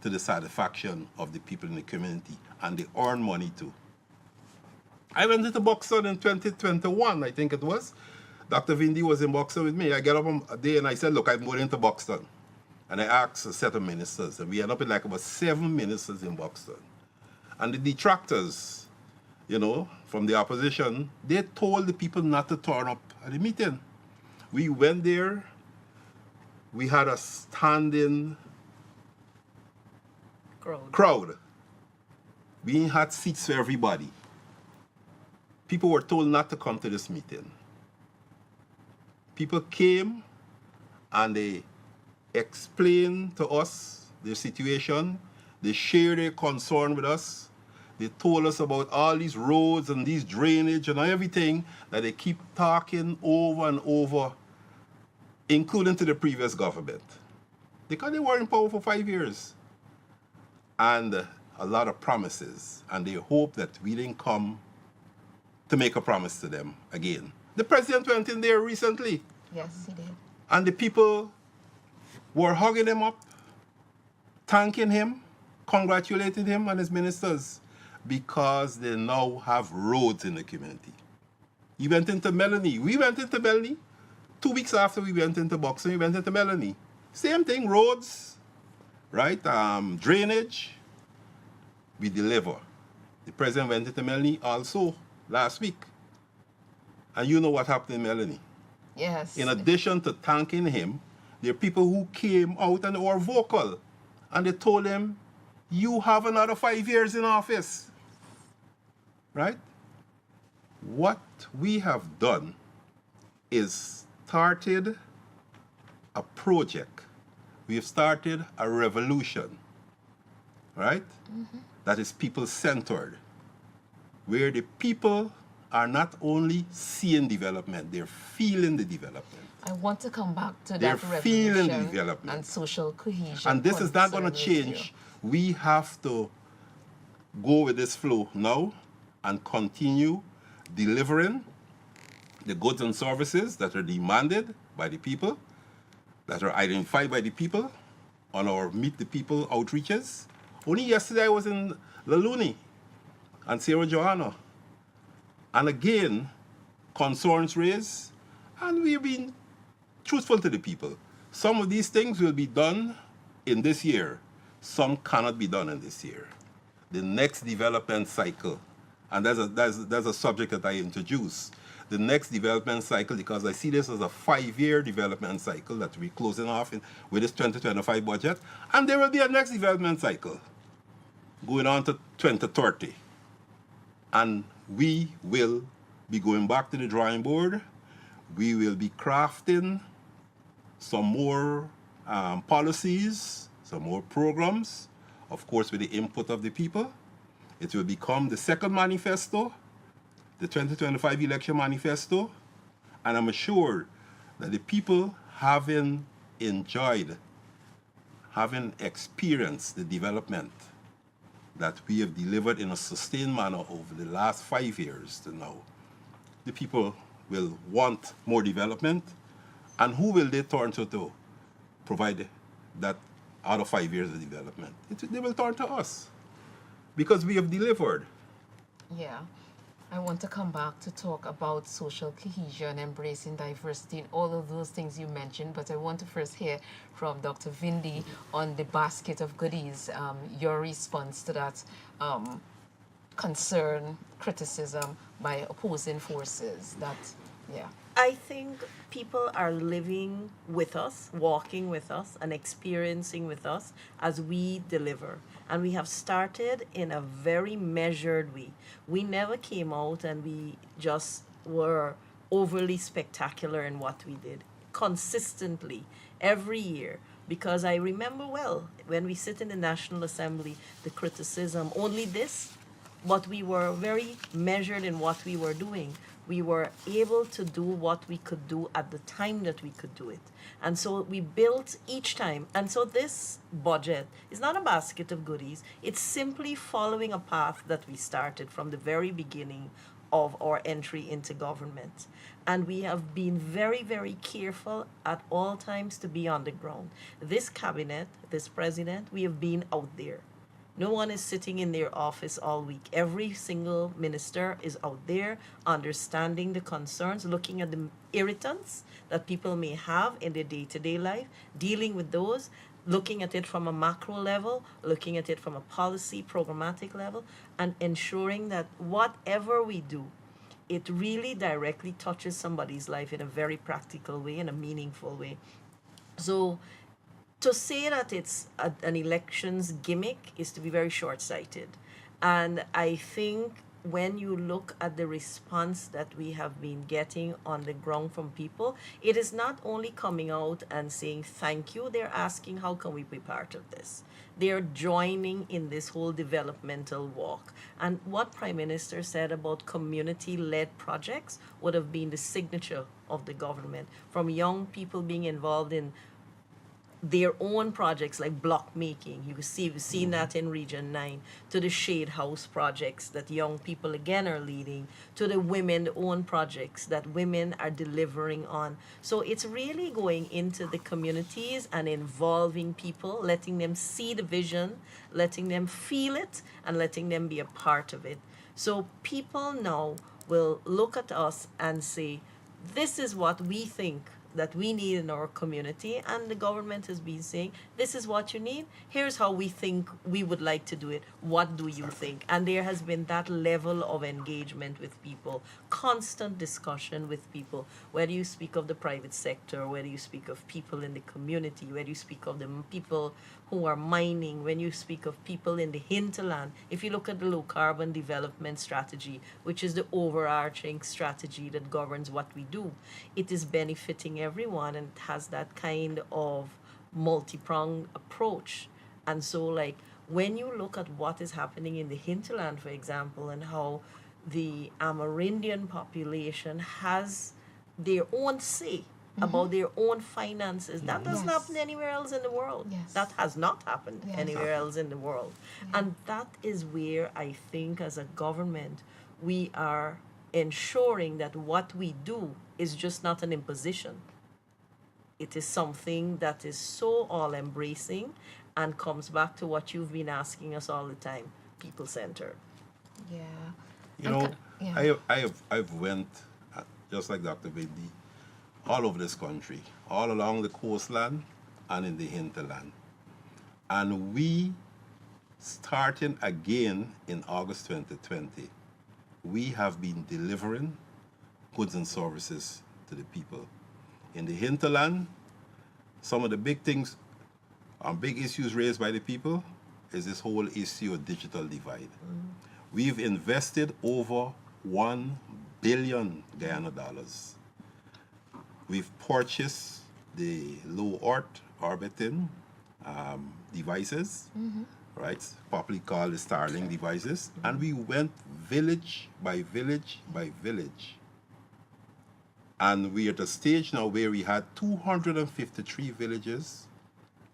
to the satisfaction of the people in the community, and they earn money too. I went into Buxton in 2021, I think it was. Dr. Vindy was in Buxton with me. I get up a day and I said, look, I'm going into Buxton. And I asked a set of ministers, and we ended up with like about 7 ministers in Buxton. And the detractors, from the opposition, they told the people not to turn up at the meeting. We went there, we had a standing crowd. We had seats for everybody. People were told not to come to this meeting. People came and they explained to us their situation. They shared their concern with us. They told us about all these roads and these drainage and everything that they keep talking over and over, including to the previous government. Because they were in power for 5 years. And a lot of promises. And they hope that we didn't come to make a promise to them again. The president went in there recently. Yes, he did. And the people were hugging him up, thanking him, congratulating him and his ministers, because they now have roads in the community. He went into Melanie. We went into Melanie. 2 weeks after we went into Buxton, we went into Melanie. Same thing, roads, right? Drainage. We deliver. The president went into Melanie also last week. And you know what happened in Melanie. Yes. In addition to thanking him, there are people who came out and were vocal. And they told him, you have another 5 years in office. Right? What we have done is started a project. We have started a revolution, right? That is people-centered, where the people are not only seeing development, they're feeling the development. I want to come back to They're that feeling revolution development. and social cohesion. And this is not going to concern with change. We have to go with this flow now and continue delivering the goods and services that are demanded by the people, that are identified by the people on our Meet the People outreaches. Only yesterday I was in Laluni and Sierra Johanna. And again, concerns raised, and we've been truthful to the people. Some of these things will be done in this year. Some cannot be done in this year. The next development cycle, and that's a subject that I introduced. The next development cycle, because I see this as a 5-year development cycle that we're closing off with this 2025 budget, and there will be a next development cycle going on to 2030. And we will be going back to the drawing board. We will be crafting some more policies, some more programs, of course with the input of the people. It will become the second manifesto, the 2025 election manifesto, and I'm assured that the people having enjoyed, having experienced the development that we have delivered in a sustained manner over the last 5 years to now, the people will want more development. And who will they turn to provide that out of 5 years of development? They will turn to us because we have delivered. Yeah. I want to come back to talk about social cohesion, embracing diversity, and all of those things you mentioned. But I want to first hear from Dr. Vindi on the basket of goodies, your response to that concern, criticism by opposing forces. I think people are living with us, walking with us, and experiencing with us as we deliver. And we have started in a very measured way. We never came out and we just were overly spectacular in what we did. Consistently, every year. Because I remember well, when we sit in the National Assembly, the criticism, only this, but we were very measured in what we were doing. We were able to do what we could do at the time that we could do it. And so we built each time. And so this budget is not a basket of goodies. It's simply following a path that we started from the very beginning of our entry into government. And we have been very, very careful at all times to be on the ground. This cabinet, this president, we have been out there. No one is sitting in their office all week. Every single minister is out there understanding the concerns, looking at the irritants that people may have in their day-to-day life, dealing with those, looking at it from a macro level, looking at it from a policy, programmatic level, and ensuring that whatever we do, it really directly touches somebody's life in a very practical way, in a meaningful way. So to say that it's an elections gimmick is to be very short-sighted. And I think when you look at the response that we have been getting on the ground from people, it is not only coming out and saying thank you, they're asking how can we be part of this. They're joining in this whole developmental walk. And what Prime Minister said about community-led projects would have been the signature of the government, from young people being involved in their own projects like block making. You've seen that in Region 9, to the shade house projects that young people again are leading, to the women-owned projects that women are delivering on. So it's really going into the communities and involving people, letting them see the vision, letting them feel it, and letting them be a part of it. So people now will look at us and say, this is what we think that we need in our community, and the government has been saying, this is what you need, here's how we think we would like to do it, what do you think? And there has been that level of engagement with people, constant discussion with people, whether you speak of the private sector, whether you speak of people in the community, whether you speak of the people who are mining, when you speak of people in the hinterland, if you look at the low carbon development strategy, which is the overarching strategy that governs what we do, it is benefiting everyone and it has that kind of multi-pronged approach. And so, like, when you look at what is happening in the hinterland, for example, and how the Amerindian population has their own say about their own finances. That doesn't Yes. happen anywhere else in the world. Yes. That has not happened Yes. anywhere else in the world. And that is where I think as a government we are ensuring that what we do is just not an imposition. It is something that is so all embracing and comes back to what you've been asking us all the time, people centered. Yeah. You And know, yeah. I've went, just like Dr. Bindi, all over this country, all along the coastline and in the hinterland. And we, starting again in August 2020, we have been delivering goods and services to the people. In the hinterland, some of the big things, big issues raised by the people is this whole issue of digital divide. We've invested over 1 billion Guyana dollars. We've purchased the low Earth orbiting devices, right? Popularly called the Starlink devices. And we went village by village by village. And we're at a stage now where we had 253 villages,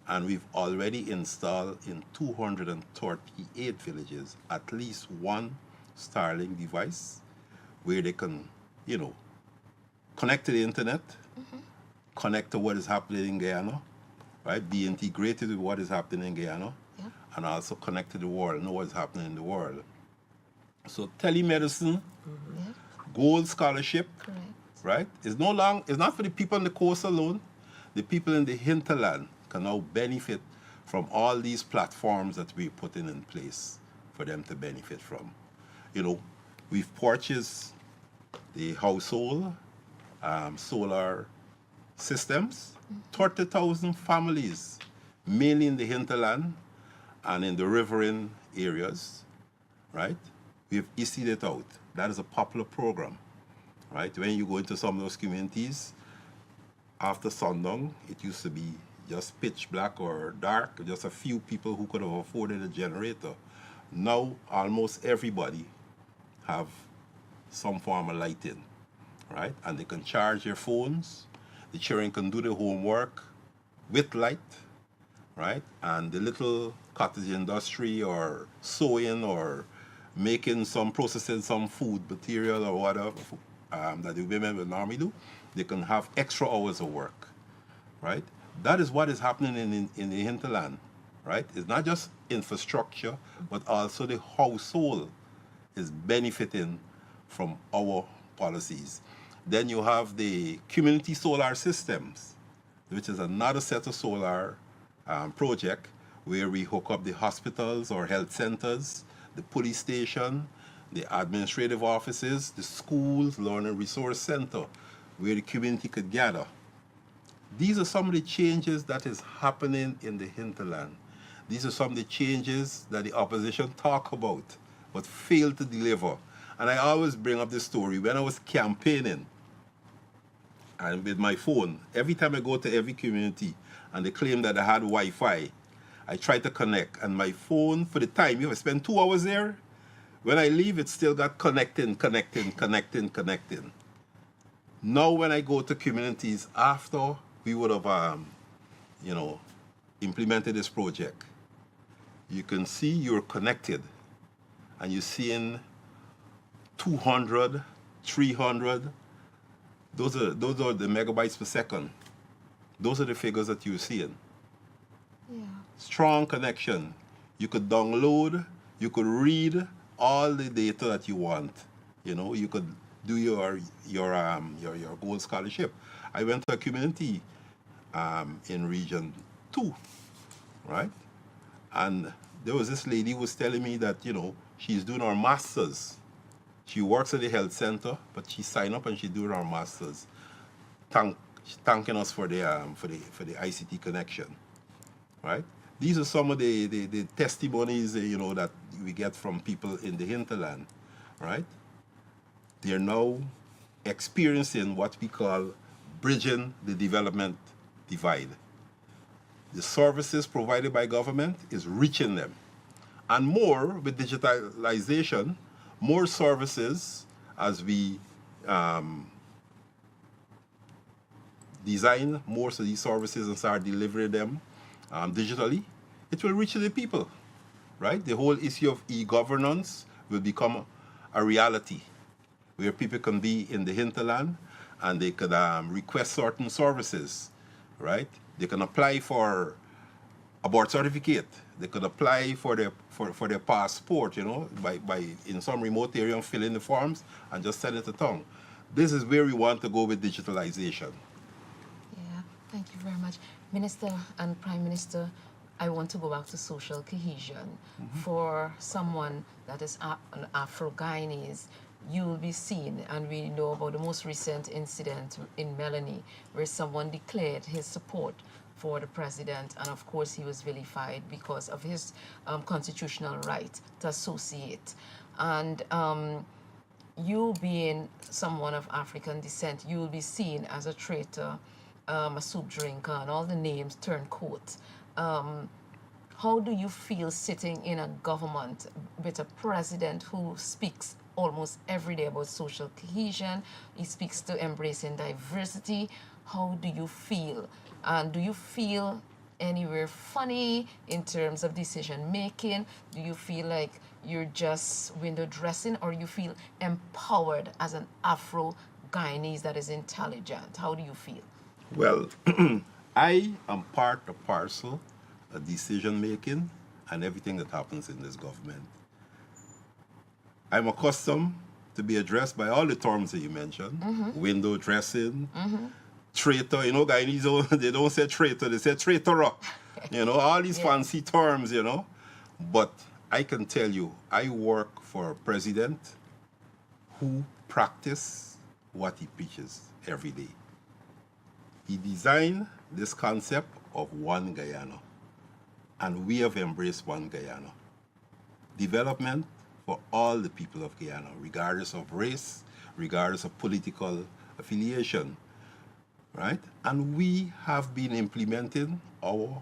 and we've already installed in 238 villages at least one Starlink device where they can, you know, connect to the internet, connect to what is happening in Guyana, right? Be integrated with what is happening in Guyana, and also connect to the world, know what's happening in the world. So telemedicine, gold scholarship, Correct. right? It's not for the people on the coast alone. The people in the hinterland can now benefit from all these platforms that we're putting in place for them to benefit from. You know, we've purchased the household solar systems, 30,000 families, mainly in the hinterland and in the riverine areas, right? We've issued it out. That is a popular program, right? When you go into some of those communities, after sundown, it used to be just pitch black or dark, just a few people who could have afforded a generator. Now, almost everybody have some form of lighting, right? And they can charge their phones. The children can do their homework with light, right? And the little cottage industry or sewing or making some, processing some food material or whatever that the women will normally do, they can have extra hours of work, right? That is what is happening in the hinterland, right? It's not just infrastructure, but also the household is benefiting from our policies. Then you have the community solar systems, which is another set of solar project where we hook up the hospitals or health centers, the police station, the administrative offices, the schools, learning resource center, where the community could gather. These are some of the changes that is happening in the hinterland. These are some of the changes that the opposition talk about, but fail to deliver. And I always bring up this story. When I was campaigning, and with my phone, every time I go to every community and they claim that I had Wi-Fi, I try to connect. And my phone, for the time, if I spend 2 hours there, when I leave, it still got connecting. Now when I go to communities after we would have, implemented this project, you can see you're connected and you're seeing 200, 300. Those are the megabytes per second. Those are the figures that you're seeing. Yeah. Strong connection. You could download, you could read all the data that you want. You know, you could do your gold scholarship. I went to a community in region 2, right? And there was this lady who was telling me that, you know, she's doing her master's. She works at the health center, but she signed up and she's doing her master's. Thanking us for the ICT connection, right? These are some of the testimonies, that we get from people in the hinterland, right? They're now experiencing what we call bridging the development divide. The services provided by government is reaching them. And more with digitalization, more services as we design most of these services and start delivering them digitally, it will reach the people, right? The whole issue of e-governance will become a reality where people can be in the hinterland and they could request certain services, right? They can apply for a birth certificate. They could apply for their passport, by in some remote area and fill in the forms and just send it to town. This is where we want to go with digitalization. Yeah, thank you very much. Minister and Prime Minister, I want to go back to social cohesion. For someone that is an Afro-Guyanese, you will be seen, and we know about the most recent incident in Melanie, where someone declared his support for the president, and of course he was vilified because of his constitutional right to associate. And you being someone of African descent, you will be seen as a traitor, a soup drinker, and all the names turncoat. How do you feel sitting in a government with a president who speaks almost every day about social cohesion? He speaks to embracing diversity. How do you feel? And do you feel anywhere funny in terms of decision making? Do you feel like you're just window dressing, or you feel empowered as an Afro-Guyanese that is intelligent? How do you feel? Well, I am part and parcel of decision making and everything that happens in this government. I'm accustomed to be addressed by all the terms that you mentioned. Window dressing, traitor. Guyanese, they don't say traitor, they say traitor. All these fancy terms, But I can tell you, I work for a president who practices what he preaches every day. He designed this concept of one Guyana, and we have embraced one Guyana. Development for all the people of Guyana, regardless of race, regardless of political affiliation, right? And we have been implementing our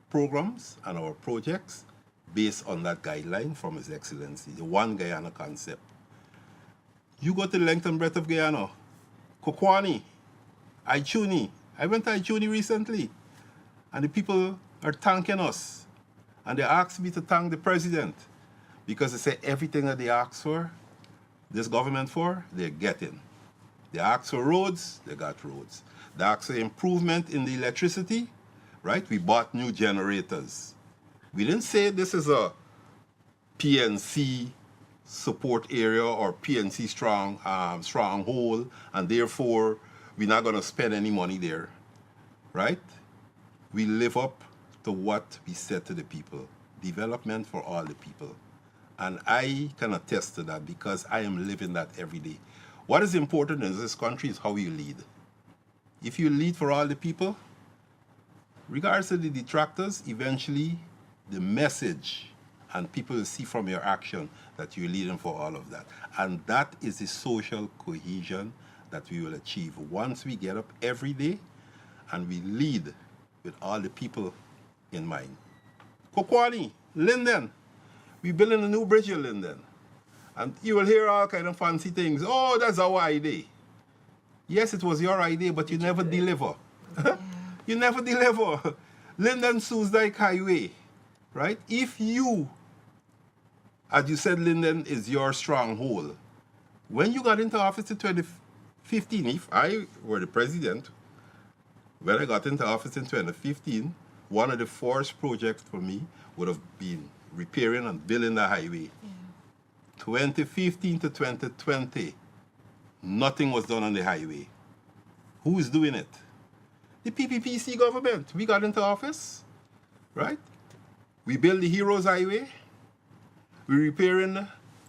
programs and our projects based on that guideline from His Excellency, the One Guyana concept. You go to the length and breadth of Guyana, Kokwani, Aichuni. I went to Aichuni recently, and the people are thanking us. And they asked me to thank the president, because they say everything that they ask for, this government for, they're getting. They asked for roads, they got roads. They asked for improvement in the electricity, right? We bought new generators. We didn't say this is a PNC support area or PNC stronghold, and therefore we're not going to spend any money there, right? We live up to what we said to the people, development for all the people. And I can attest to that because I am living that every day. What is important in this country is how you lead. If you lead for all the people, regardless of the detractors, eventually the message and people will see from your action that you're leading for all of that. And that is the social cohesion that we will achieve once we get up every day and we lead with all the people in mind. Kokwani, Linden, we're building a new bridge in Linden. And you will hear all kind of fancy things. Oh, that's our idea. Yes, it was your idea, but you never deliver. You never deliver. Linden-Soesdijk Highway, right? If you, as you said, Linden is your stronghold. When you got into office in 2015, if I were the president, when I got into office in 2015, one of the first projects for me would have been repairing and building the highway. 2015 to 2020, nothing was done on the highway. Who is doing it? The PPPC government. We got into office, right? We built the Heroes Highway. We're repairing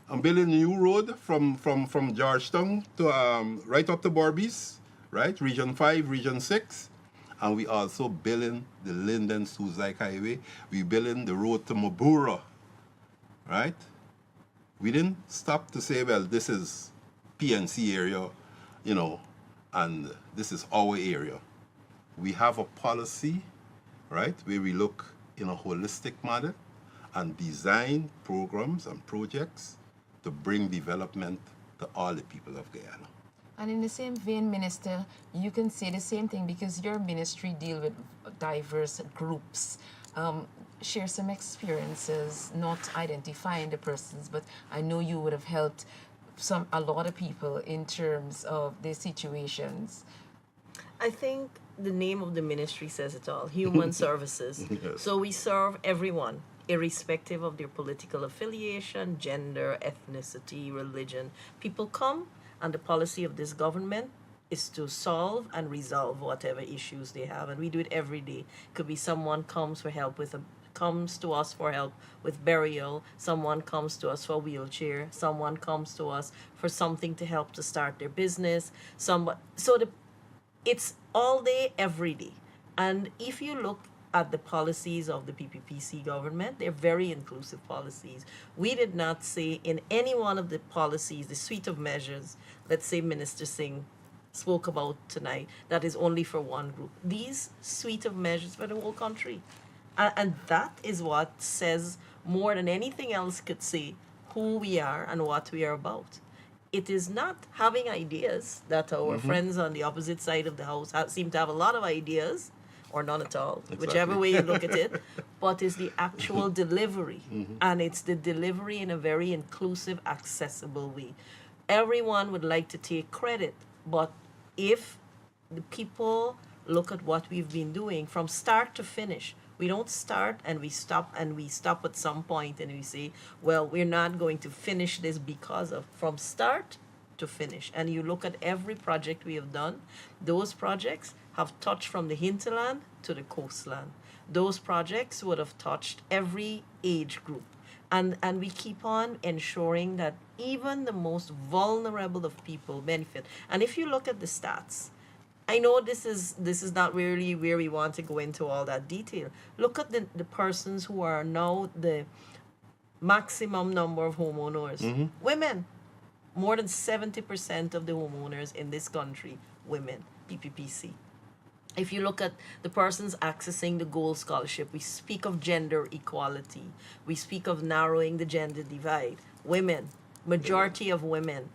and building a new road from Georgetown to right up to Barbies, right? Region 5, Region 6. And we also building the Linden Suzike Highway. We building the road to Mabura, right? We didn't stop to say, well, this is PNC area, you know, and this is our area. We have a policy, right, where we look in a holistic manner and design programs and projects to bring development to all the people of Guyana. And in the same vein, Minister, you can say the same thing because your ministry deal with diverse groups. Share some experiences, not identifying the persons, but I know you would have helped a lot of people in terms of their situations. I think the name of the ministry says it all, human services. Yes. So we serve everyone, irrespective of their political affiliation, gender, ethnicity, religion. People come, and the policy of this government is to solve and resolve whatever issues they have, and we do it every day. Could be someone comes to us for help with burial, someone comes to us for a wheelchair, someone comes to us for something to help to start their business. It's all day, every day. And if you look at the policies of the PPPC government, they're very inclusive policies. We did not say in any one of the policies, the suite of measures, let's say Minister Singh spoke about tonight, that is only for one group. These suite of measures for the whole country. And that is what says more than anything else could say who we are and what we are about. It is not having ideas that our friends on the opposite side of the house seem to have a lot of ideas, or none at all, Exactly. whichever way you look at it, but it's the actual delivery. And it's the delivery in a very inclusive, accessible way. Everyone would like to take credit, but if the people look at what we've been doing from start to finish, we don't start and we stop at some point and we say, well, we're not going to finish this because of, from start to finish. And you look at every project we have done, those projects have touched from the hinterland to the coastland. Those projects would have touched every age group. And we keep on ensuring that even the most vulnerable of people benefit. And if you look at the stats, I know this is not really where we want to go into all that detail. Look at the persons who are now the maximum number of homeowners. Women. More than 70% of the homeowners in this country, women, PPPC. If you look at the persons accessing the Gold Scholarship, we speak of gender equality. We speak of narrowing the gender divide. Women, majority of women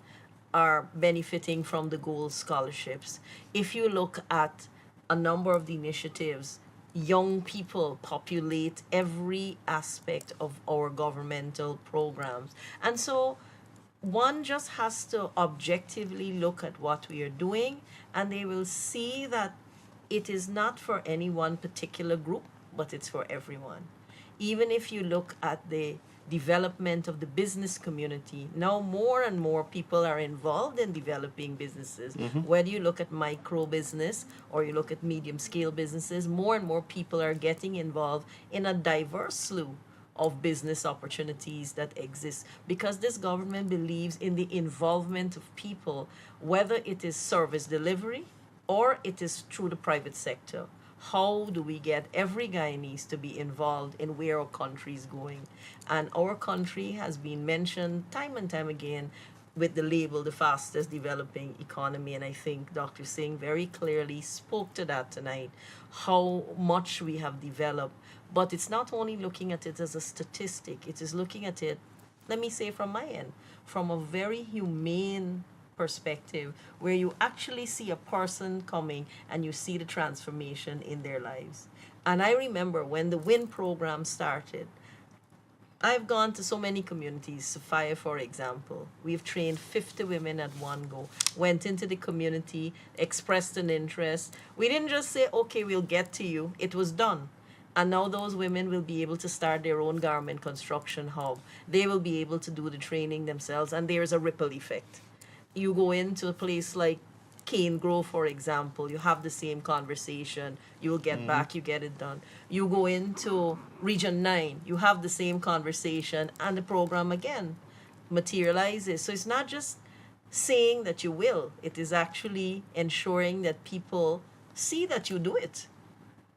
are benefiting from the Gold Scholarships. If you look at a number of the initiatives, young people populate every aspect of our governmental programs. And so one just has to objectively look at what we are doing, and they will see that it is not for any one particular group, but it's for everyone. Even if you look at the development of the business community, now more and more people are involved in developing businesses. Whether you look at micro business or you look at medium scale businesses, more and more people are getting involved in a diverse slew of business opportunities that exist, because this government believes in the involvement of people, whether it is service delivery or it is through the private sector. How do we get every Guyanese to be involved in where our country is going? And our country has been mentioned time and time again with the label the fastest developing economy, and I think Dr. Singh very clearly spoke to that tonight, how much we have developed. But it's not only looking at it as a statistic, it is looking at it, let me say from my end, from a very humane perspective, where you actually see a person coming and you see the transformation in their lives. And I remember when the WIN program started, I've gone to so many communities, Sophia, for example. We've trained 50 women at one go, went into the community, expressed an interest. We didn't just say, okay, we'll get to you. It was done. And now those women will be able to start their own garment construction hub. They will be able to do the training themselves, and there's a ripple effect. You go into a place like Cane Grove, for example, you have the same conversation, you will get back, you get it done. You go into Region 9, you have the same conversation, and the program again materializes. So it's not just saying that you will, it is actually ensuring that people see that you do it.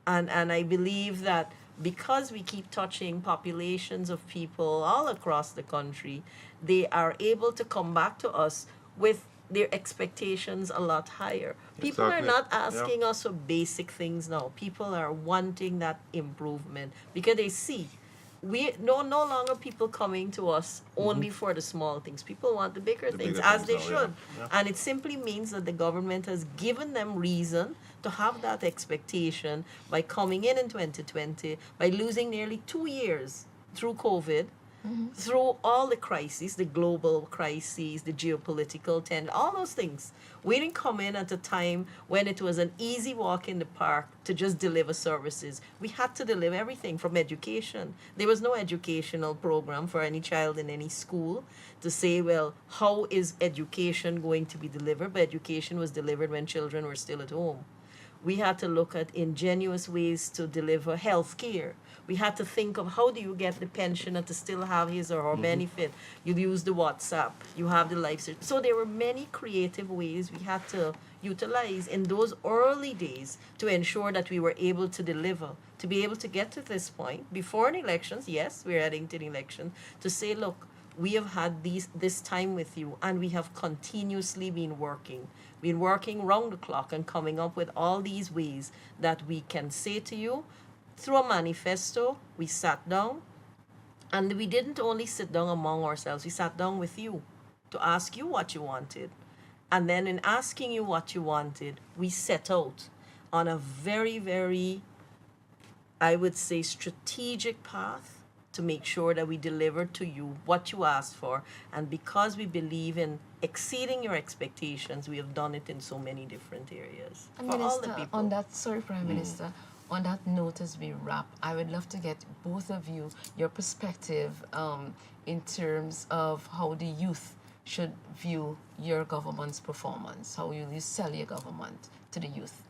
And I believe that because we keep touching populations of people all across the country, they are able to come back to us with their expectations a lot higher. People are Exactly. not Yeah. asking us for basic things now. People are wanting that improvement because they see we no longer people coming to us only for the small things. People want the bigger The things, bigger as things they now, yeah. should. Yeah. And it simply means that the government has given them reason to have that expectation by coming in 2020, by losing nearly 2 years through COVID, through all the crises, the global crises, the geopolitical tension, all those things. We didn't come in at a time when it was an easy walk in the park to just deliver services. We had to deliver everything from education. There was no educational program for any child in any school to say, well, how is education going to be delivered? But education was delivered when children were still at home. We had to look at ingenious ways to deliver health care. We had to think of how do you get the pensioner to still have his or her benefit. You use the WhatsApp, you have the life service. So there were many creative ways we had to utilize in those early days to ensure that we were able to deliver, to be able to get to this point before the elections. Yes, we're heading to the election, to say, look, we have had this time with you, and we have continuously been working round the clock and coming up with all these ways that we can say to you through a manifesto. We sat down, and we didn't only sit down among ourselves, we sat down with you to ask you what you wanted. And then in asking you what you wanted, we set out on a very, very, I would say, strategic path to make sure that we deliver to you what you asked for. And because we believe in exceeding your expectations, we have done it in so many different areas And for all the Minister, people. on that, sorry, Prime Minister, on that note as we wrap, I would love to get both of you, your perspective in terms of how the youth should view your government's performance, how will you sell your government to the youth?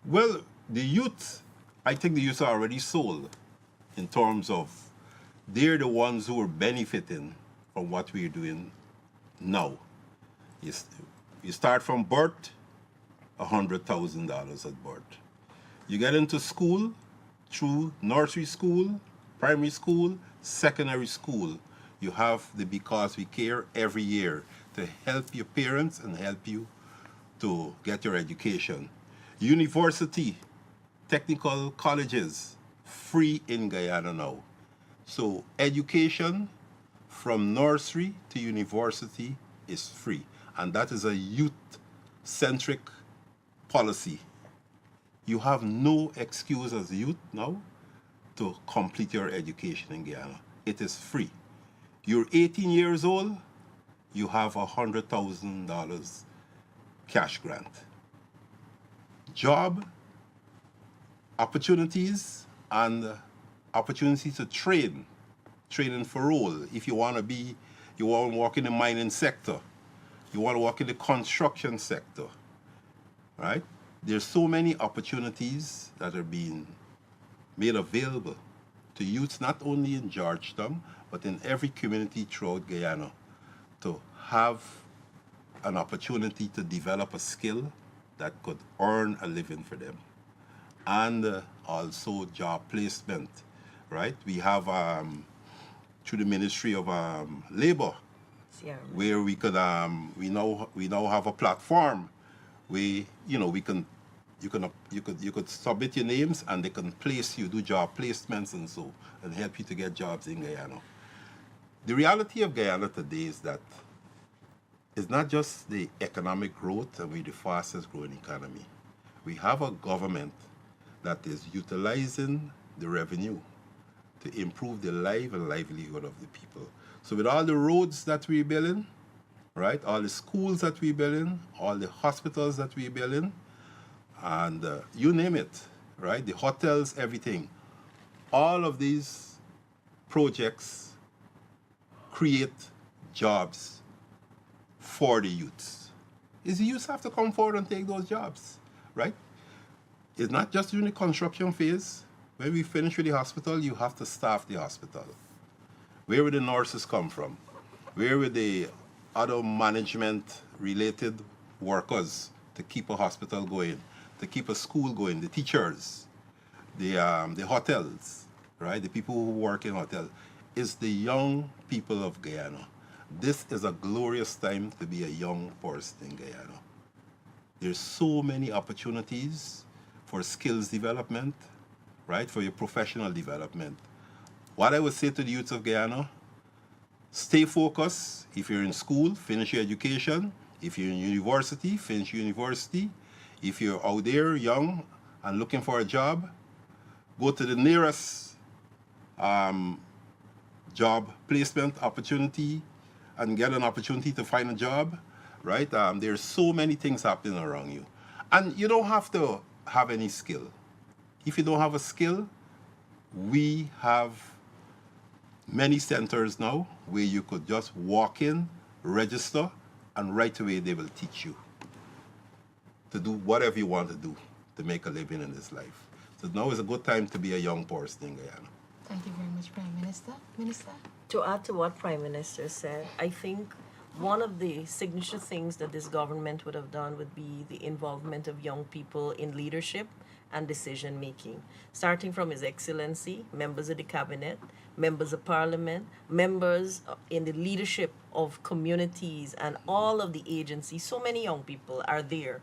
Well, the youth, I think the youth are already sold in terms of they're the ones who are benefiting from what we're doing now. You start from birth, $100,000 at birth. You get into school through nursery school, primary school, secondary school. You have the Because We Care every year to help your parents and help you to get your education. University, technical colleges, free in Guyana now. So education from nursery to university is free. And that is a youth-centric policy. You have no excuse as a youth now to complete your education in Guyana. It is free. You're 18 years old, you have $100,000 cash grant. Job opportunities and opportunities to training for role. If you want to work in the mining sector, you want to work in the construction sector, right? There's so many opportunities that are being made available to youths, not only in Georgetown, but in every community throughout Guyana, to have an opportunity to develop a skill that could earn a living for them. And also job placement, right? We have through the Ministry of Labor, Yeah. where we could we now have a platform where you could submit your names and they can place you, do job placements and help you to get jobs in Guyana. The reality of Guyana today is that it's not just the economic growth, and we're the fastest growing economy. We have a government that is utilizing the revenue to improve the life and livelihood of the people. So with all the roads that we're building, right, all the schools that we're building, all the hospitals that we're building, and you name it, right, the hotels, everything, all of these projects create jobs for the youths. Is the youths have to come forward and take those jobs, right? It's not just during the construction phase. When we finish with the hospital, you have to staff the hospital. Where will the nurses come from? Where will the other management-related workers to keep a hospital going, to keep a school going, the teachers, the hotels, right? The people who work in hotels, is the young people of Guyana. This is a glorious time to be a young person in Guyana. There's so many opportunities for skills development, right? For your professional development. What I would say to the youth of Guyana, stay focused. If you're in school, finish your education. If you're in university, finish university. If you're out there young and looking for a job, go to the nearest job placement opportunity and get an opportunity to find a job, right? There's so many things happening around you. And you don't have to have any skill. If you don't have a skill, we have many centers now where you could just walk in, register, and right away they will teach you to do whatever you want to do to make a living in this life. So now is a good time to be a young person in Guyana. Thank you very much, Prime Minister. Minister? To add to what Prime Minister said, I think one of the signature things that this government would have done would be the involvement of young people in leadership and decision making, starting from His Excellency, members of the cabinet, members of parliament, members in the leadership of communities and all of the agencies. So many young people are there,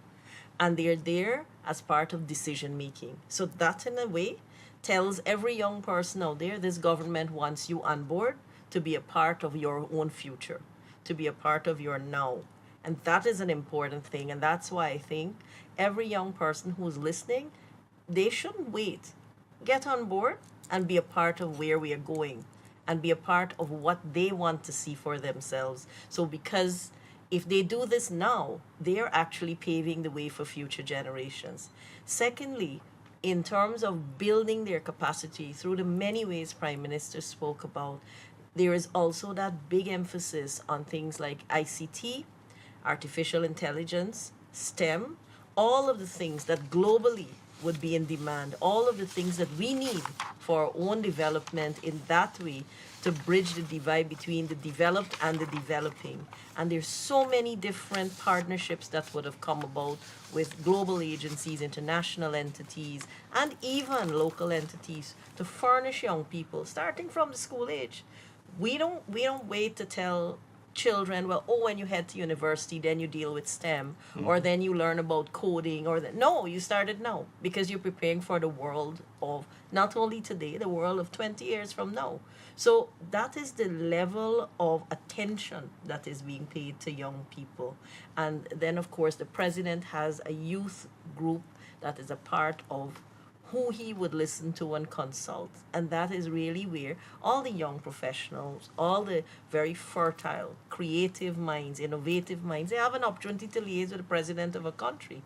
and they're there as part of decision making. So that in a way tells every young person out there, this government wants you on board to be a part of your own future, to be a part of your now. And that is an important thing. And that's why I think every young person who's listening, they shouldn't wait. Get on board and be a part of where we are going and be a part of what they want to see for themselves. So because if they do this now, they are actually paving the way for future generations. Secondly, in terms of building their capacity through the many ways Prime Minister spoke about, there is also that big emphasis on things like ICT, artificial intelligence, STEM, all of the things that globally would be in demand, all of the things that we need for our own development in that way to bridge the divide between the developed and the developing. And there's so many different partnerships that would have come about with global agencies, international entities, and even local entities to furnish young people, starting from the school age. We don't wait to tell children, well, oh, when you head to university, then you deal with STEM, or then you learn about coding, or that. No, you started now because you're preparing for the world of not only today, the world of 20 years from now. So that is the level of attention that is being paid to young people. And then, of course, the president has a youth group that is a part of who he would listen to and consult. And that is really where all the young professionals, all the very fertile, creative minds, innovative minds, they have an opportunity to liaise with the president of a country.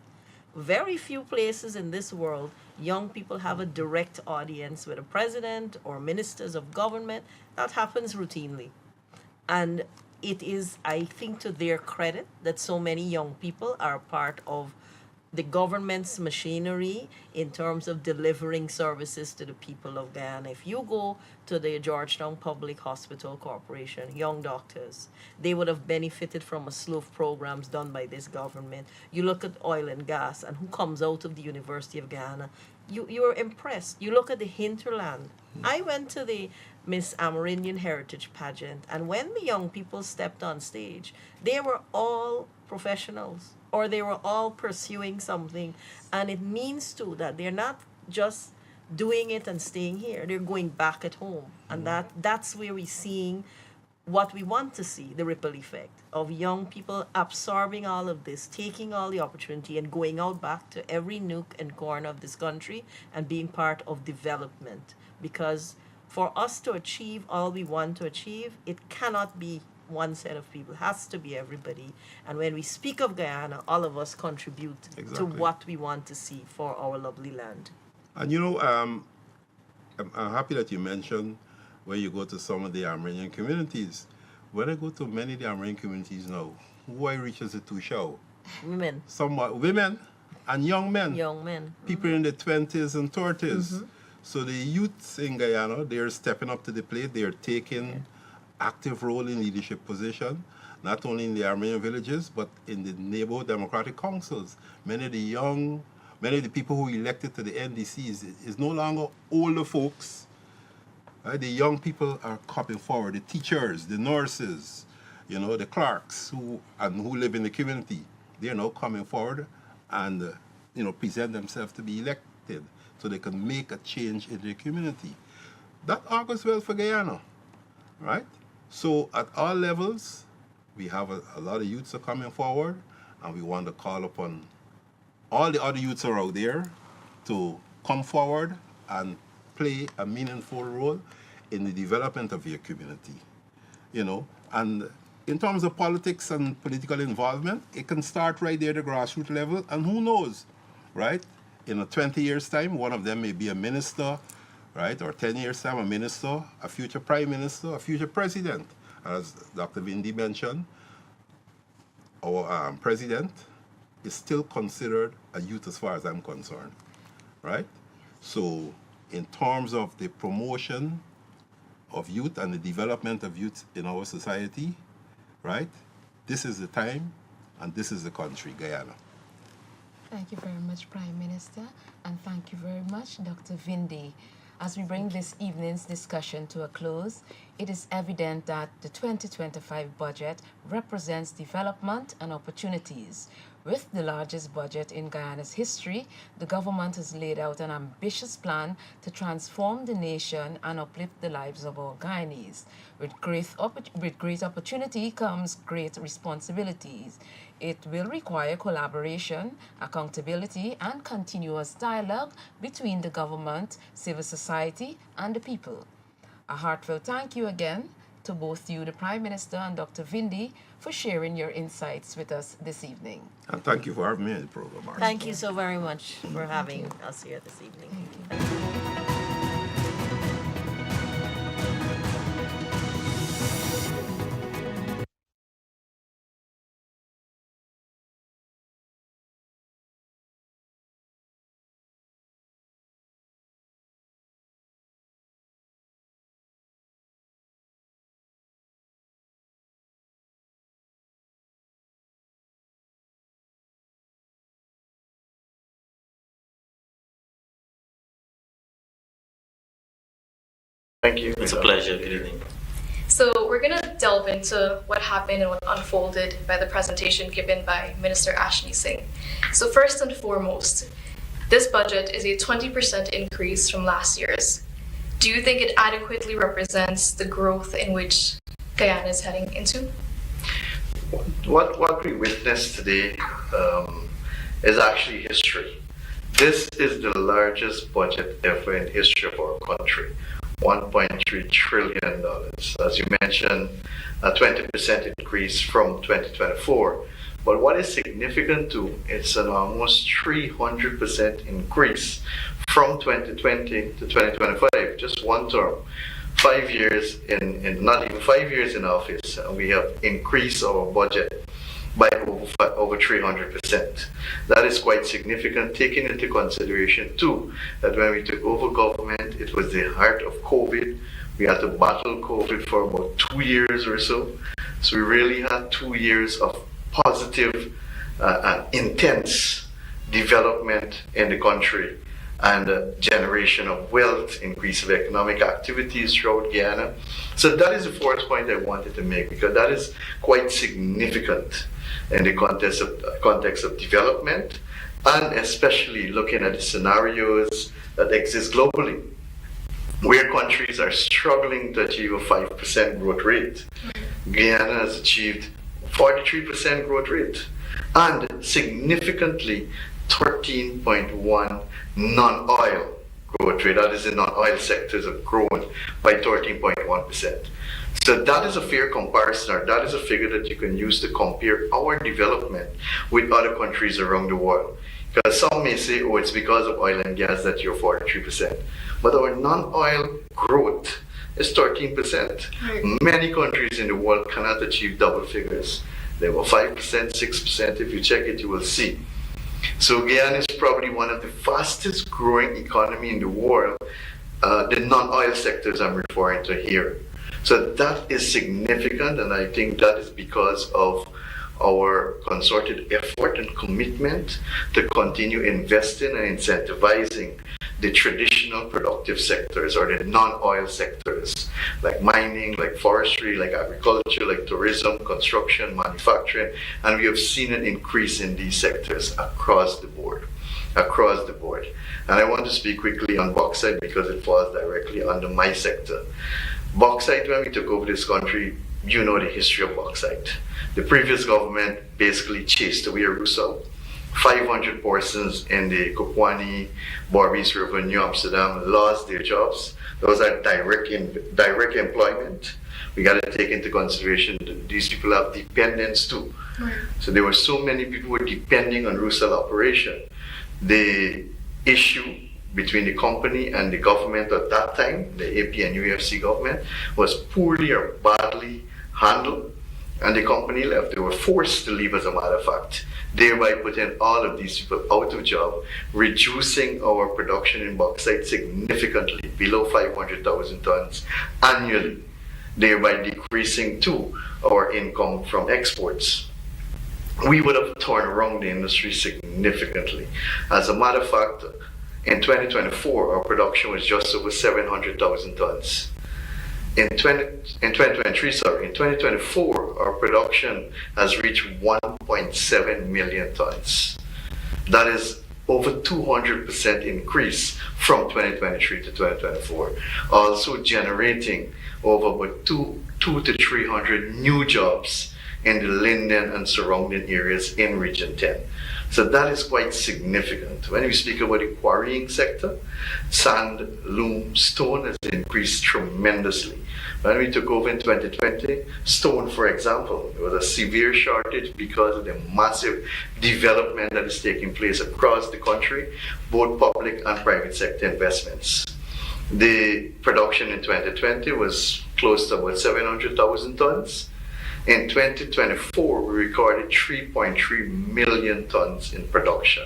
Very few places in this world, young people have a direct audience with a president or ministers of government. That happens routinely. And it is, I think, to their credit that so many young people are part of the government's machinery in terms of delivering services to the people of Guyana. If you go to the Georgetown Public Hospital Corporation, young doctors, they would have benefited from a slew of programs done by this government. You look at oil and gas and who comes out of the University of Guyana, you are impressed. You look at the hinterland. I went to the Miss Amerindian Heritage pageant, and when the young people stepped on stage, they were all professionals, or they were all pursuing something. And it means too that they're not just doing it and staying here, they're going back at home. And that's where we're seeing what we want to see, the ripple effect of young people absorbing all of this, taking all the opportunity and going out back to every nook and corner of this country and being part of development. Because for us to achieve all we want to achieve, it cannot be one set of people. It has to be everybody. And when we speak of Guyana, all of us contribute to what we want to see for our lovely land. And you know, I'm happy that you mentioned when you go to some of the Amerindian communities. When I go to many of the Amerindian communities now, who I reach as a two show? Women. Somewhat women and young men. Young men. People in their 20s and 30s. So the youths in Guyana, they're stepping up to the plate. They're taking active role in leadership position, not only in the Armenian villages, but in the neighborhood democratic councils. Many many of the people who elected to the NDC is no longer older folks. Right? The young people are coming forward, the teachers, the nurses, the clerks who live in the community. They're now coming forward and present themselves to be elected so they can make a change in their community. That augurs well for Guyana, right? So at all levels, we have a lot of youths are coming forward, and we want to call upon all the other youths are out there to come forward and play a meaningful role in the development of your community. And in terms of politics and political involvement, it can start right there at the grassroots level, and who knows, right? In 20 years' time, one of them may be a minister, right? Or 10 years' time, a minister, a future prime minister, a future president. As Dr. Vindi mentioned, our president is still considered a youth as far as I'm concerned, right? So in terms of the promotion of youth and the development of youth in our society, right? This is the time and this is the country, Guyana. Thank you very much, Prime Minister, and thank you very much, Dr. Vindi. As we bring this evening's discussion to a close, it is evident that the 2025 budget represents development and opportunities. With the largest budget in Guyana's history, the government has laid out an ambitious plan to transform the nation and uplift the lives of all Guyanese. With great opportunity comes great responsibilities. It will require collaboration, accountability, and continuous dialogue between the government, civil society, and the people. A heartfelt thank you again to both you, the Prime Minister, and Dr. Vindi, for sharing your insights with us this evening. And thank you for having me in the program, Mark. Thank you so very much for having us here this evening. Thank you. It's a pleasure. Good evening. So we're going to delve into what happened and what unfolded by the presentation given by Minister Ashley Singh. So first and foremost, this budget is a 20% increase from last year's. Do you think it adequately represents the growth in which Guyana is heading into? What we witnessed today is actually history. This is the largest budget ever in history of our country. $1.3 trillion. As you mentioned, a 20% increase from 2024. But what is significant too, it's an almost 300% increase from 2020 to 2025, just one term. 5 years not even 5 years in office, we have increased our budget by over 300%. That is quite significant, taking into consideration too that when we took over government, it was the heart of COVID. We had to battle COVID for about 2 years or so. So we really had 2 years of positive and intense development in the country, and generation of wealth, increase of economic activities throughout Guyana. So that is the fourth point I wanted to make, because that is quite significant in the context of development, and especially looking at the scenarios that exist globally, where countries are struggling to achieve a 5% growth rate. Guyana has achieved 43% growth rate, and significantly 13.1 non-oil growth rate. That is, the non-oil sectors have grown by 13.1%. So that is a fair comparison, or that is a figure that you can use to compare our development with other countries around the world. Because some may say, oh, it's because of oil and gas that you're 43%. But our non-oil growth is 13%. Right. Many countries in the world cannot achieve double figures. They were 5%, 6%. If you check it, you will see. So Guyana is probably one of the fastest growing economy in the world, the non-oil sectors I'm referring to here. So that is significant, and I think that is because of our concerted effort and commitment to continue investing and incentivizing the traditional productive sectors or the non-oil sectors like mining, like forestry, like agriculture, like tourism, construction, manufacturing, and we have seen an increase in these sectors across the board. And I want to speak quickly on bauxite because it falls directly under my sector. Bauxite, when we took over this country, you know the history of bauxite. The previous government basically chased away Rusal. 500 persons in the Kokwani, Barbies River, New Amsterdam lost their jobs. Those are direct employment. We got to take into consideration that these people have dependents too. Right. So there were so many people who were depending on Rusal operation. The issue between the company and the government at that time, the AP and UFC government, was poorly or badly handled, and the company left. They were forced to leave, as a matter of fact, thereby putting all of these people out of job, reducing our production in bauxite significantly below 500,000 tons annually, thereby decreasing too our income from exports. We would have torn around the industry significantly. As a matter of fact, in 2024, our production was just over 700,000 tons. In 2024, our production has reached 1.7 million tons. That is over 200% increase from 2023 to 2024. Also generating over about 200 to 300 new jobs in the Linden and surrounding areas in Region 10. So that is quite significant. When we speak about the quarrying sector, sand, loam, stone has increased tremendously. When we took over in 2020, stone, for example, there was a severe shortage because of the massive development that is taking place across the country, both public and private sector investments. The production in 2020 was close to about 700,000 tons. In 2024, we recorded 3.3 million tons in production.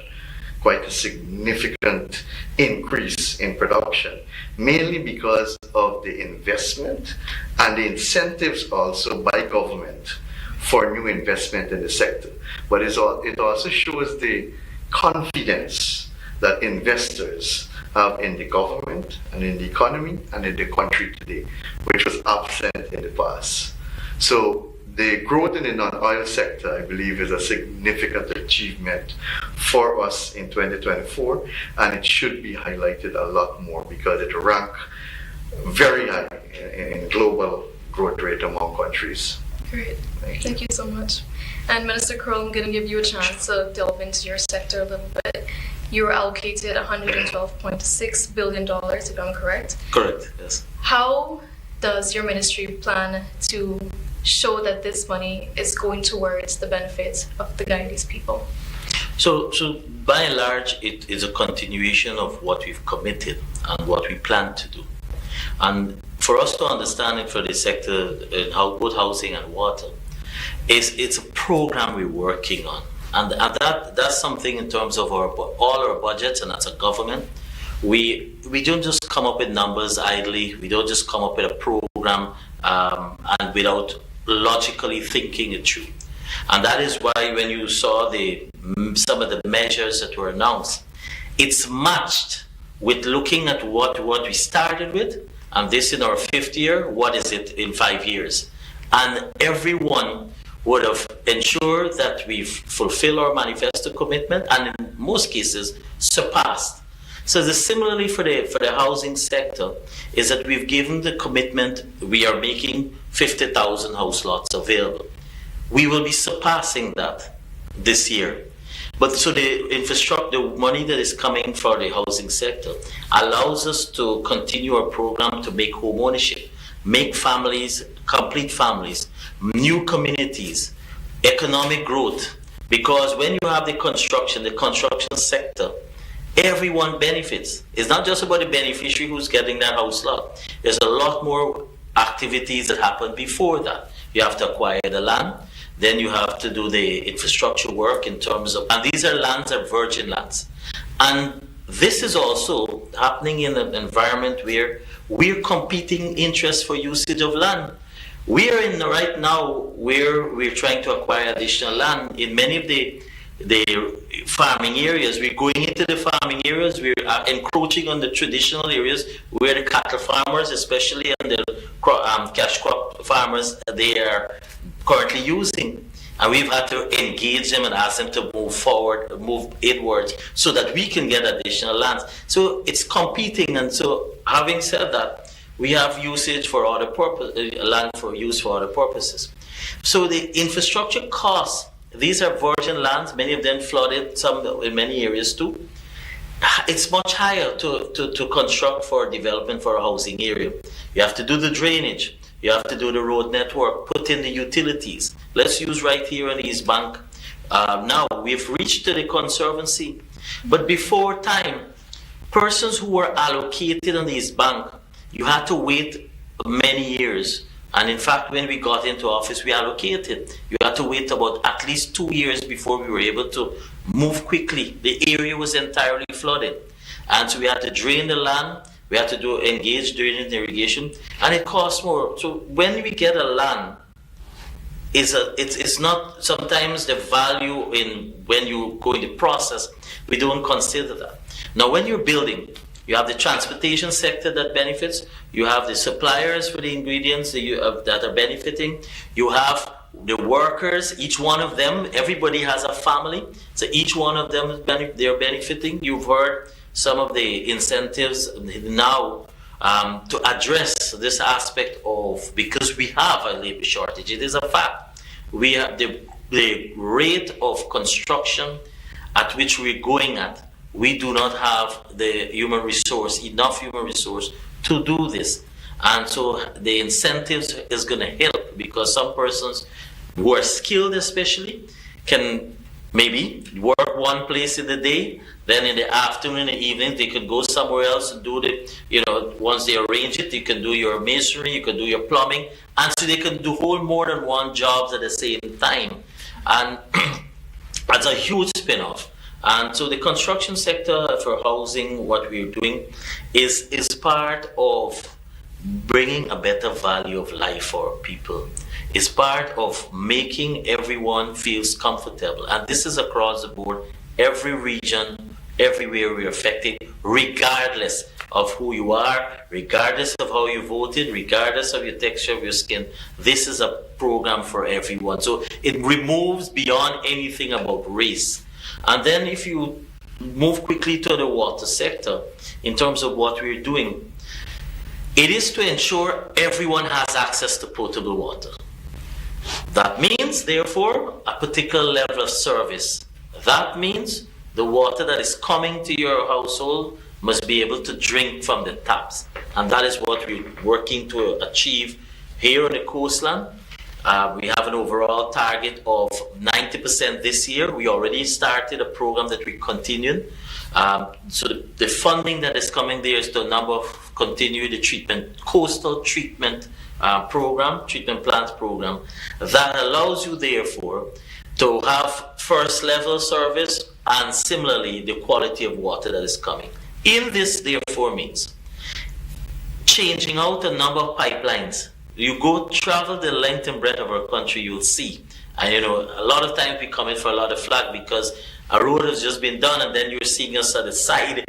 Quite a significant increase in production, mainly because of the investment and the incentives also by government for new investment in the sector. But it also shows the confidence that investors have in the government and in the economy and in the country today, which was absent in the past. So the growth in the non-oil sector, I believe, is a significant achievement for us in 2024, and it should be highlighted a lot more because it ranks very high in global growth rate among countries. Great, thank you so much. And Minister Curl, I'm going to give you a chance to delve into your sector a little bit. You were allocated $112.6 billion, if I'm correct? Correct, yes. How does your ministry plan to show that this money is going towards the benefits of the Guyanese people? So by and large, it is a continuation of what we've committed and what we plan to do. And for us to understand it for the sector, both housing and water, it's a program we're working on. And that's something in terms of all our budgets, and as a government, we don't just come up with numbers idly. We don't just come up with a program and without logically thinking it through. And that is why when you saw some of the measures that were announced, it's matched with looking at what we started with, and this in our 5th year, what is it in 5 years? And everyone would have ensured that we've fulfilled our manifesto commitment, and in most cases surpassed. So similarly for the housing sector is that we've given the commitment, we are making 50,000 house lots available. We will be surpassing that this year. But so the infrastructure, the money that is coming for the housing sector allows us to continue our program to make home ownership, make families, complete families, new communities, economic growth. Because when you have the construction sector, everyone benefits. It's not just about the beneficiary who's getting that house lot. There's a lot more activities that happen before that. You have to acquire the land, then you have to do the infrastructure work in terms of, and these are lands that are virgin lands. And this is also happening in an environment where we're competing interests for usage of land. We are in right now where we're trying to acquire additional land in many of the farming areas. We're going into the farming areas. We're encroaching on the traditional areas where the cattle farmers, especially and the cash crop farmers, they are currently using. And we've had to engage them and ask them to move forward, move inwards, so that we can get additional lands. So it's competing. And so, having said that, we have usage for other land for use for other purposes. So the infrastructure costs, these are virgin lands, many of them flooded, some in many areas too. It's much higher to construct for development for a housing area. You have to do the drainage. You have to do the road network, put in the utilities. Let's use right here on the East Bank. Now we've reached to the Conservancy. But before time, persons who were allocated on the East Bank, you had to wait many years. And in fact, when we got into office, we allocated. You had to wait about at least 2 years before we were able to move quickly. The area was entirely flooded. And so we had to drain the land. We had to engage during irrigation, and it costs more. So when we get a land, it's not sometimes the value in when you go in the process. We don't consider that. Now, when you're building, you have the transportation sector that benefits. You have the suppliers for the ingredients that are benefiting. You have the workers, each one of them. Everybody has a family, so each one of them they're benefiting. You've heard some of the incentives now to address this aspect of, because we have a labor shortage. It is a fact. We have the rate of construction at which we're going at. We do not have the enough human resource to do this. And so the incentives is going to help, because some persons who are skilled especially can maybe work one place in the day, then in the afternoon and evening they could go somewhere else and do once they arrange it, you can do your masonry, you can do your plumbing, and so they can do more than one jobs at the same time. And that's a huge spin-off. And so the construction sector for housing, what we're doing is part of bringing a better value of life for people. It's part of making everyone feels comfortable. And this is across the board, every region, everywhere we're affected, regardless of who you are, regardless of how you voted, regardless of your texture of your skin. This is a program for everyone. So it removes beyond anything about race. And then if you move quickly to the water sector, in terms of what we're doing, it is to ensure everyone has access to potable water. That means, therefore, a particular level of service. That means the water that is coming to your household must be able to drink from the taps. And that is what we're working to achieve here on the coastline. We have an overall target of 90% this year. We already started a program that we continued. So the funding that is coming there is to continue the coastal treatment treatment plants program that allows you therefore to have first level service and similarly the quality of water that is coming. In this therefore means changing out a number of pipelines. You go travel the length and breadth of our country, you'll see. And a lot of times we come in for a lot of flack because a road has just been done and then you're seeing us at the side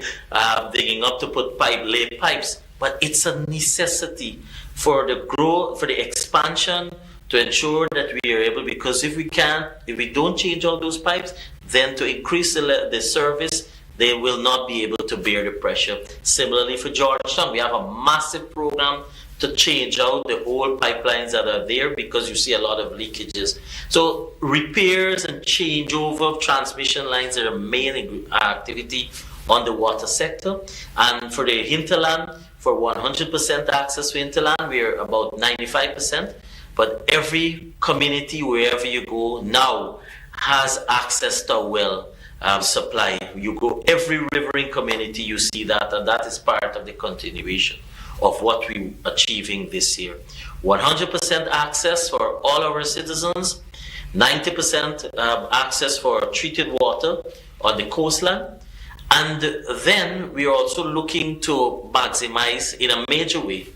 digging up to lay pipes. But it's a necessity for the growth, for the expansion, to ensure that we are able, because if we don't change all those pipes, then to increase the service, they will not be able to bear the pressure. Similarly for Georgetown, we have a massive program to change out the old pipelines that are there because you see a lot of leakages. So repairs and changeover of transmission lines are the main activity on the water sector. And for the hinterland, for 100% access to hinterland, we're about 95%. But every community, wherever you go now, has access to a well supply. You go every rivering community, you see that, and that is part of the continuation of what we're achieving this year. 100% access for all our citizens, 90% access for treated water on the coastline. And then we are also looking to maximize in a major way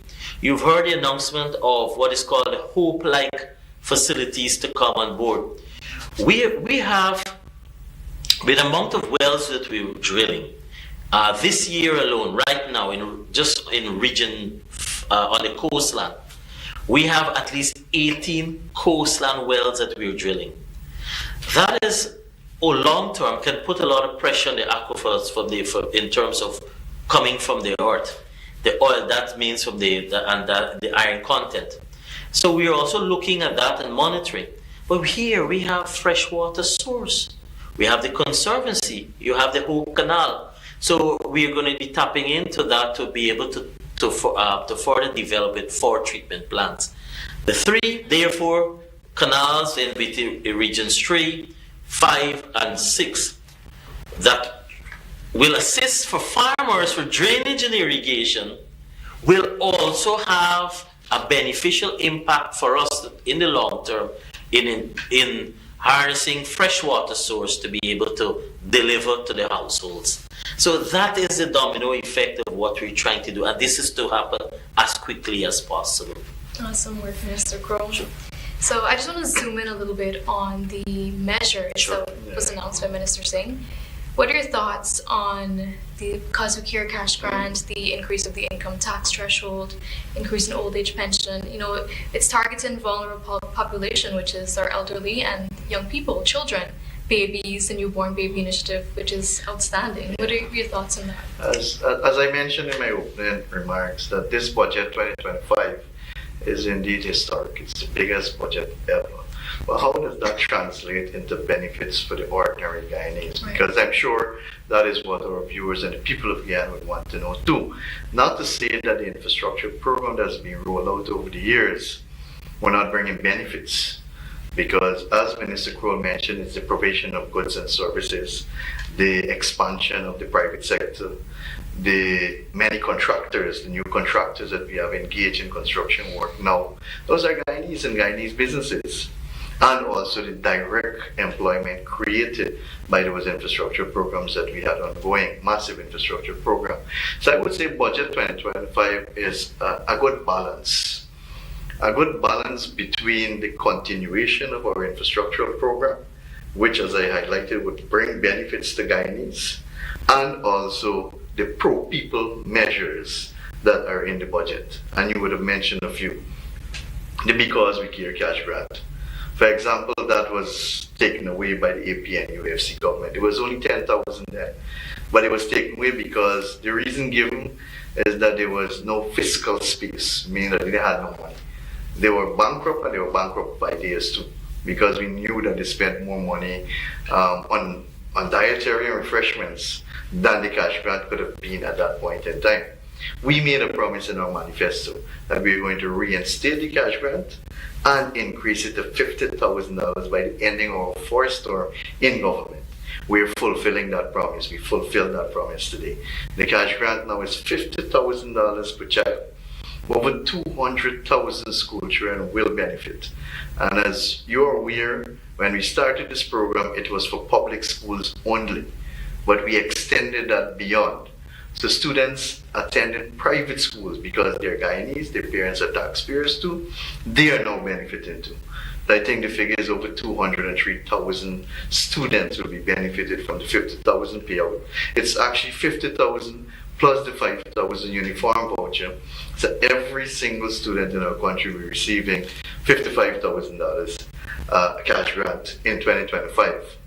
You've heard the announcement of what is called the Hope-like facilities to come on board. We have, with the amount of wells that we're drilling, this year alone, right now, just in region on the coastline, we have at least 18 coastline wells that we're drilling. That is, long term, can put a lot of pressure on the aquifers in terms of coming from the earth. The oil, that means from the iron content. So we are also looking at that and monitoring. But here we have freshwater source. We have the conservancy. You have the Hope Canal. So we are going to be tapping into that to be able to further develop it for treatment plants. The three, therefore, canals in regions 3, 5, and 6 that will assist for farmers for drainage and irrigation will also have a beneficial impact for us in the long term in harnessing freshwater source to be able to deliver to the households. So that is the domino effect of what we're trying to do, and this is to happen as quickly as possible. Awesome work, Mr. Crow. So I just want to zoom in a little bit on the measure that was announced by Minister Singh. What are your thoughts on the Cause We Care cash grant, the increase of the income tax threshold, increase in old age pension? You know, it's targeting vulnerable population, which is our elderly and young people, children, babies, the newborn baby initiative, which is outstanding. What are your thoughts on that? As I mentioned in my opening remarks, that this budget 2025 is indeed historic. It's the biggest budget ever. But how does that translate into benefits for the ordinary Guyanese? Because I'm sure that is what our viewers and the people of Guyana would want to know too. Not to say that the infrastructure program that's been rolled out over the years, we're not bringing benefits. Because as Minister Kroll mentioned, it's the provision of goods and services, the expansion of the private sector, the many contractors, the new contractors that we have engaged in construction work now. Those are Guyanese and Guyanese businesses. And also the direct employment created by those infrastructure programs that we had ongoing, massive infrastructure program. So I would say budget 2025 is a good balance. A good balance between the continuation of our infrastructural program, which, as I highlighted, would bring benefits to Guyanese, and also the pro-people measures that are in the budget. And you would have mentioned a few. The Because We Care cash grant. For example, that was taken away by the AP and UFC government. It was only 10,000 then, but it was taken away because the reason given is that there was no fiscal space, meaning that they had no money. They were bankrupt, and they were bankrupt by years too, because we knew that they spent more money on dietary and refreshments than the cash grant could have been at that point in time. We made a promise in our manifesto that we were going to reinstate the cash grant and increase it to $50,000 by the ending of our first term in government. We're fulfilling that promise. We fulfilled that promise today. The cash grant now is $50,000 per child. Over 200,000 school children will benefit. And as you're aware, when we started this program, it was for public schools only, but we extended that beyond. So students attending private schools, because they're Guyanese, their parents are taxpayers too, they are now benefiting too. I think the figure is over 203,000 students will be benefited from the 50,000 payout. It's actually 50,000 plus the 5,000 uniform voucher. So every single student in our country will be receiving $55,000 cash grant in 2025.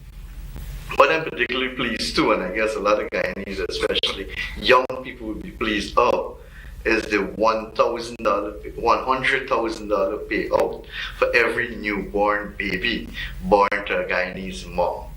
What I'm particularly pleased too, and I guess a lot of Guyanese, especially young people, would be pleased of, is the $100,000 payout for every newborn baby born to a Guyanese mom.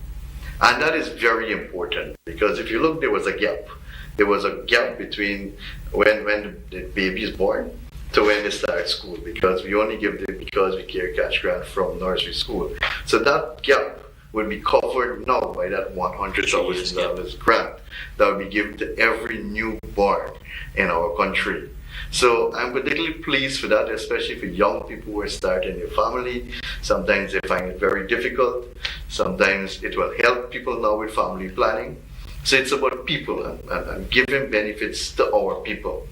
And that is very important, because if you look, there was a gap. There was a gap between when the baby is born to when they start school, because we only give the Because We Care cash grant from nursery school. So that gap will be covered now by that $100,000 grant that will be given to every newborn in our country. So I'm particularly pleased for that, especially for young people who are starting their family. Sometimes they find it very difficult. Sometimes it will help people now with family planning. So it's about people and giving benefits to our people.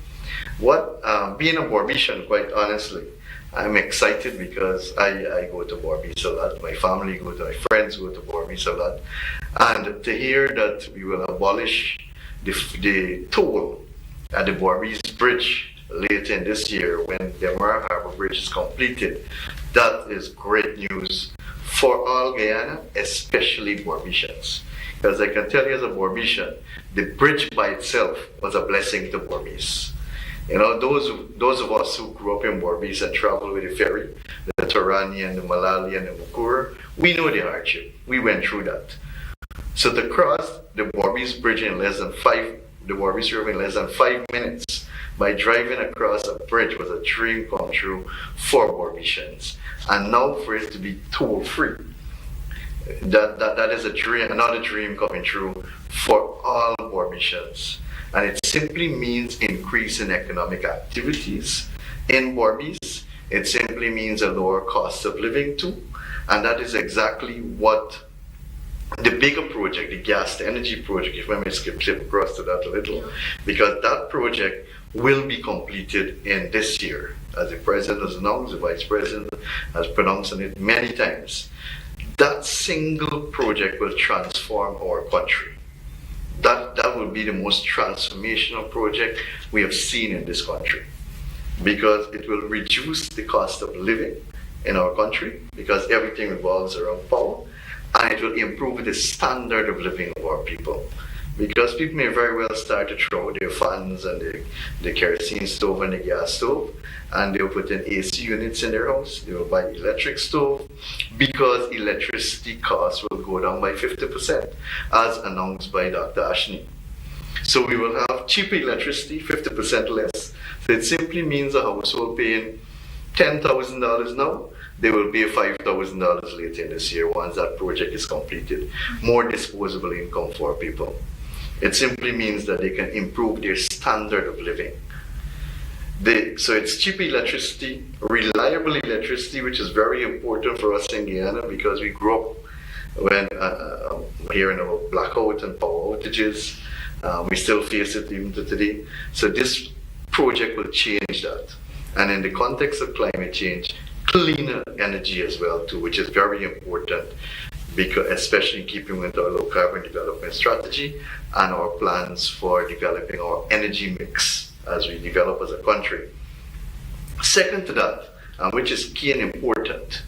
Being a Barbician, quite honestly, I'm excited because I go to Barbies a lot. My family go to, my friends go to Barbies a lot. And to hear that we will abolish the toll at the Barbies Bridge later in this year when the Mar Harbor Bridge is completed, that is great news for all Guyana, especially Barbicians. Because I can tell you as a Barbician, the bridge by itself was a blessing to Barbies. You know, those of us who grew up in Barbies and traveled with the ferry, the Torani and the Malali and the Mukura, we know the hardship. We went through that. So to cross the Barbies Bridge in the Barbies River in less than 5 minutes by driving across a bridge was a dream come true for Barbicians. And now for it to be toll free, that is a dream, another dream coming true for all Barbicians. And it simply means increase in economic activities in Barbies. It simply means a lower cost of living too. And that is exactly what the bigger project, the gas to energy project, if I may skip across to that a little, because that project will be completed in this year. As the President has announced, the Vice President has pronounced on it many times. That single project will transform our country. That will be the most transformational project we have seen in this country, because it will reduce the cost of living in our country, because everything revolves around power, and it will improve the standard of living of our people. Because people may very well start to throw their fans and the kerosene stove and the gas stove, and they'll put in AC units in their house, they will buy electric stove, because electricity costs will go down by 50%, as announced by Dr. Ashney. So we will have cheaper electricity, 50% less. So it simply means a household paying $10,000 now, they will pay $5,000 later in this year once that project is completed. More disposable income for people. It simply means that they can improve their standard of living. So it's cheap electricity, reliable electricity, which is very important for us in Guyana, because we grew up when hearing about blackout and power outages. We still face it even to today. So this project will change that. And in the context of climate change, cleaner energy as well too, which is very important, because especially in keeping with our low carbon development strategy and our plans for developing our energy mix as we develop as a country. Second to that, which is key and important,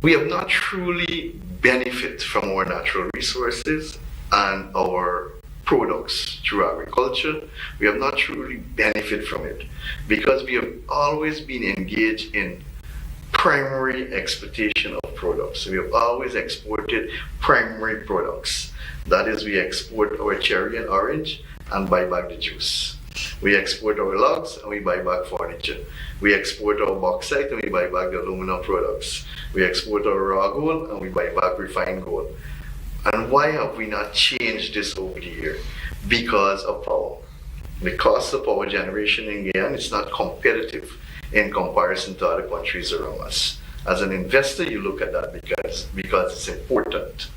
we have not truly benefited from our natural resources and our products through agriculture. We have not truly benefited from it because we have always been engaged in primary exportation of products. We have always exported primary products. That is, we export our cherry and orange and buy back the juice. We export our logs and we buy back furniture. We export our bauxite and we buy back the aluminum products. We export our raw gold and we buy back refined gold. And why have we not changed this over the year? Because of power. The cost of power generation in Guyana is not competitive in comparison to other countries around us. As an investor, you look at that because it's important.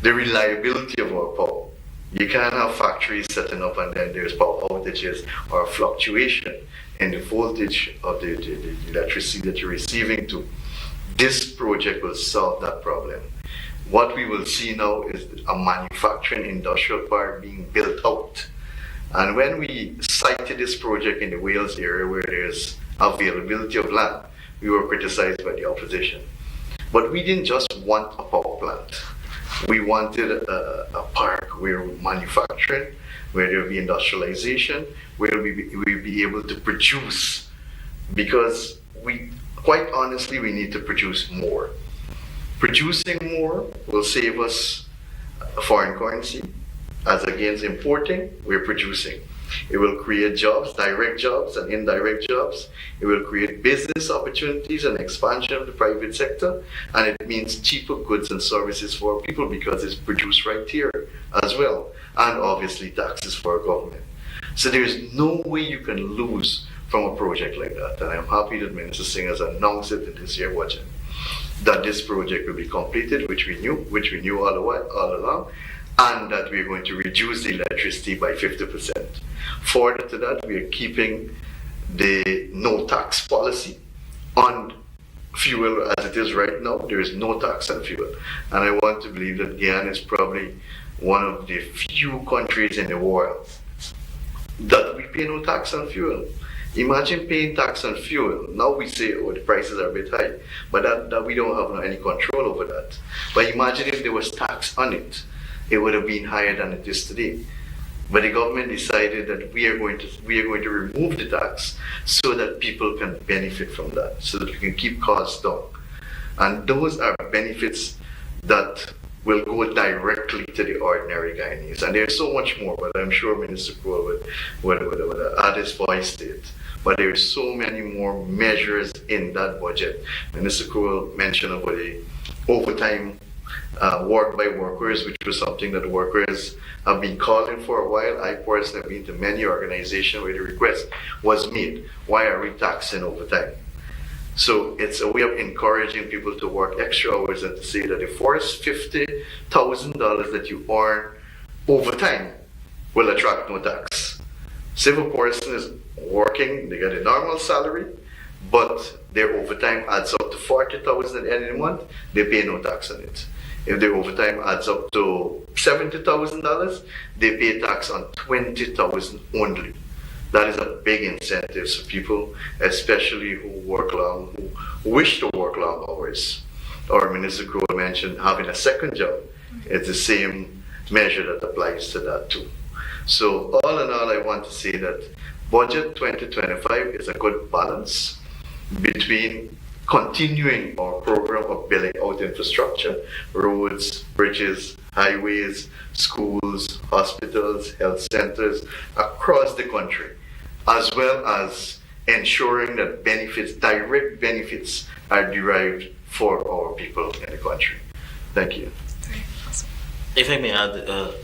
The reliability of our power. You can't have factories setting up and then there's power outages or fluctuation in the voltage of the electricity that you're receiving to. This project will solve that problem. What we will see now is a manufacturing industrial park being built out. And when we cited this project in the Wales area where there's availability of land, we were criticized by the opposition. But we didn't just want a power plant. We wanted a park where we manufacturing, where there will be industrialization, where we'll be able to produce. Because quite honestly, we need to produce more. Producing more will save us foreign currency. As against importing, we're producing. It will create jobs, direct jobs and indirect jobs. It will create business opportunities and expansion of the private sector. And it means cheaper goods and services for people because it's produced right here as well. And obviously taxes for our government. So there is no way you can lose from a project like that. And I'm happy that Minister Singh has announced it in this year's budget, that this project will be completed, which we knew all along, and that we're going to reduce the electricity by 50%. Further to that, we are keeping the no tax policy on fuel as it is right now. There is no tax on fuel. And I want to believe that Guyana is probably one of the few countries in the world that we pay no tax on fuel. Imagine paying tax on fuel. Now we say, oh, the prices are a bit high, but that we don't have any control over that. But imagine if there was tax on it, it would have been higher than it is today. But the government decided that we are going to remove the tax so that people can benefit from that, so that we can keep costs down. And those are benefits that will go directly to the ordinary Guyanese. And there's so much more, but I'm sure Minister Cole would add his voice to it. But there's so many more measures in that budget. Minister Cole mentioned about the overtime work by workers, which was something that the workers have been calling for a while. I personally have been to many organizations where the request was made, why are we taxing overtime? So it's a way of encouraging people to work extra hours and to say that the first $50,000 that you earn overtime will attract no tax. So if a person is working, they get a normal salary, but their overtime adds up to $40,000 at the end of the month, they pay no tax on it. If their overtime adds up to $70,000, they pay tax on $20,000 only. That is a big incentive for people, especially who work long, who wish to work long hours. Or Minister Cole mentioned having a second job. It's the same measure that applies to that too. So all in all, I want to say that Budget 2025 is a good balance between continuing our program of building out infrastructure, roads, bridges, highways, schools, hospitals, health centers across the country, as well as ensuring that benefits, direct benefits, are derived for our people in the country. Thank you. If I may add,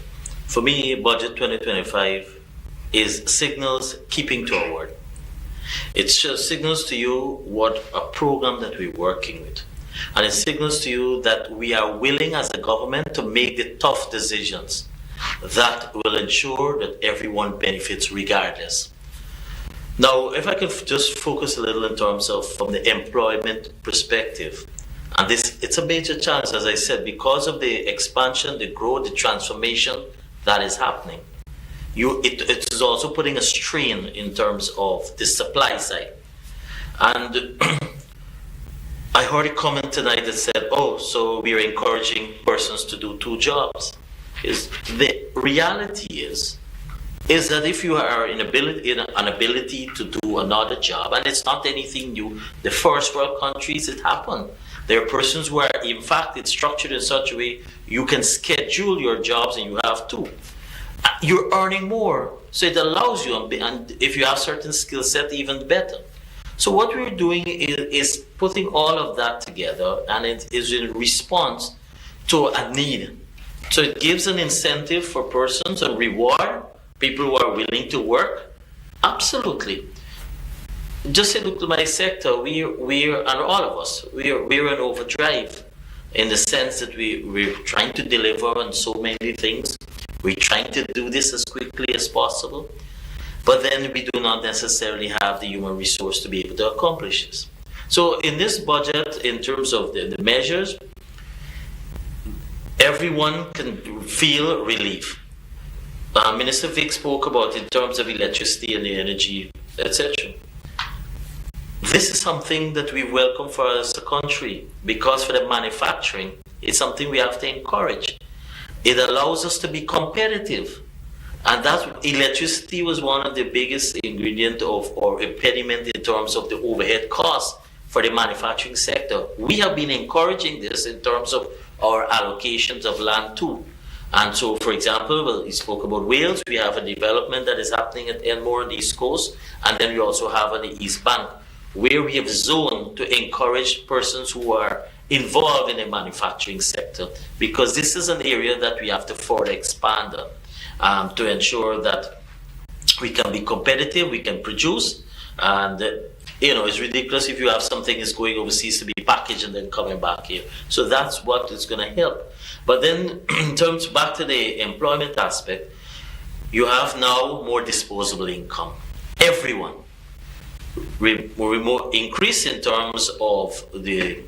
for me, Budget 2025 is signals keeping to our word. It just signals to you what a program that we're working with. And it signals to you that we are willing as a government to make the tough decisions that will ensure that everyone benefits regardless. Now, if I could just focus a little in terms of from the employment perspective, and it's a major challenge, as I said, because of the expansion, the growth, the transformation that is happening. It is also putting a strain in terms of the supply side. And I heard a comment tonight that said, oh, so we are encouraging persons to do 2 jobs. The reality is that if you are an ability to do another job, and it's not anything new, the first world countries, it happened. There are persons where, in fact, it's structured in such a way you can schedule your jobs and you have 2. You're earning more, so it allows you, and if you have certain skill set, even better. So what we're doing is putting all of that together, and it is in response to a need. So it gives an incentive for persons and reward people who are willing to work. Absolutely. Just say, look to my sector, we're and all of us, we're in overdrive in the sense that we're trying to deliver on so many things. We're trying to do this as quickly as possible, but then we do not necessarily have the human resource to be able to accomplish this. So in this budget, in terms of the measures, everyone can feel relief. Minister Vic spoke about in terms of electricity and the energy, etc. This is something that we welcome for us as a country, because for the manufacturing, it's something we have to encourage. It allows us to be competitive. And that electricity was one of the biggest ingredient or impediment in terms of the overhead costs for the manufacturing sector. We have been encouraging this in terms of our allocations of land too. And so, for example, well, he spoke about Wales. We have a development that is happening at Enmore on the East Coast, and then we also have on the East Bank, where we have zoned to encourage persons who are involved in the manufacturing sector, because this is an area that we have to further expand on, to ensure that we can be competitive, we can produce, and it's ridiculous if you have something that's going overseas to be packaged and then coming back here. So that's what is going to help. But then, in terms back to the employment aspect, you have now more disposable income. Everyone. Increase in terms of the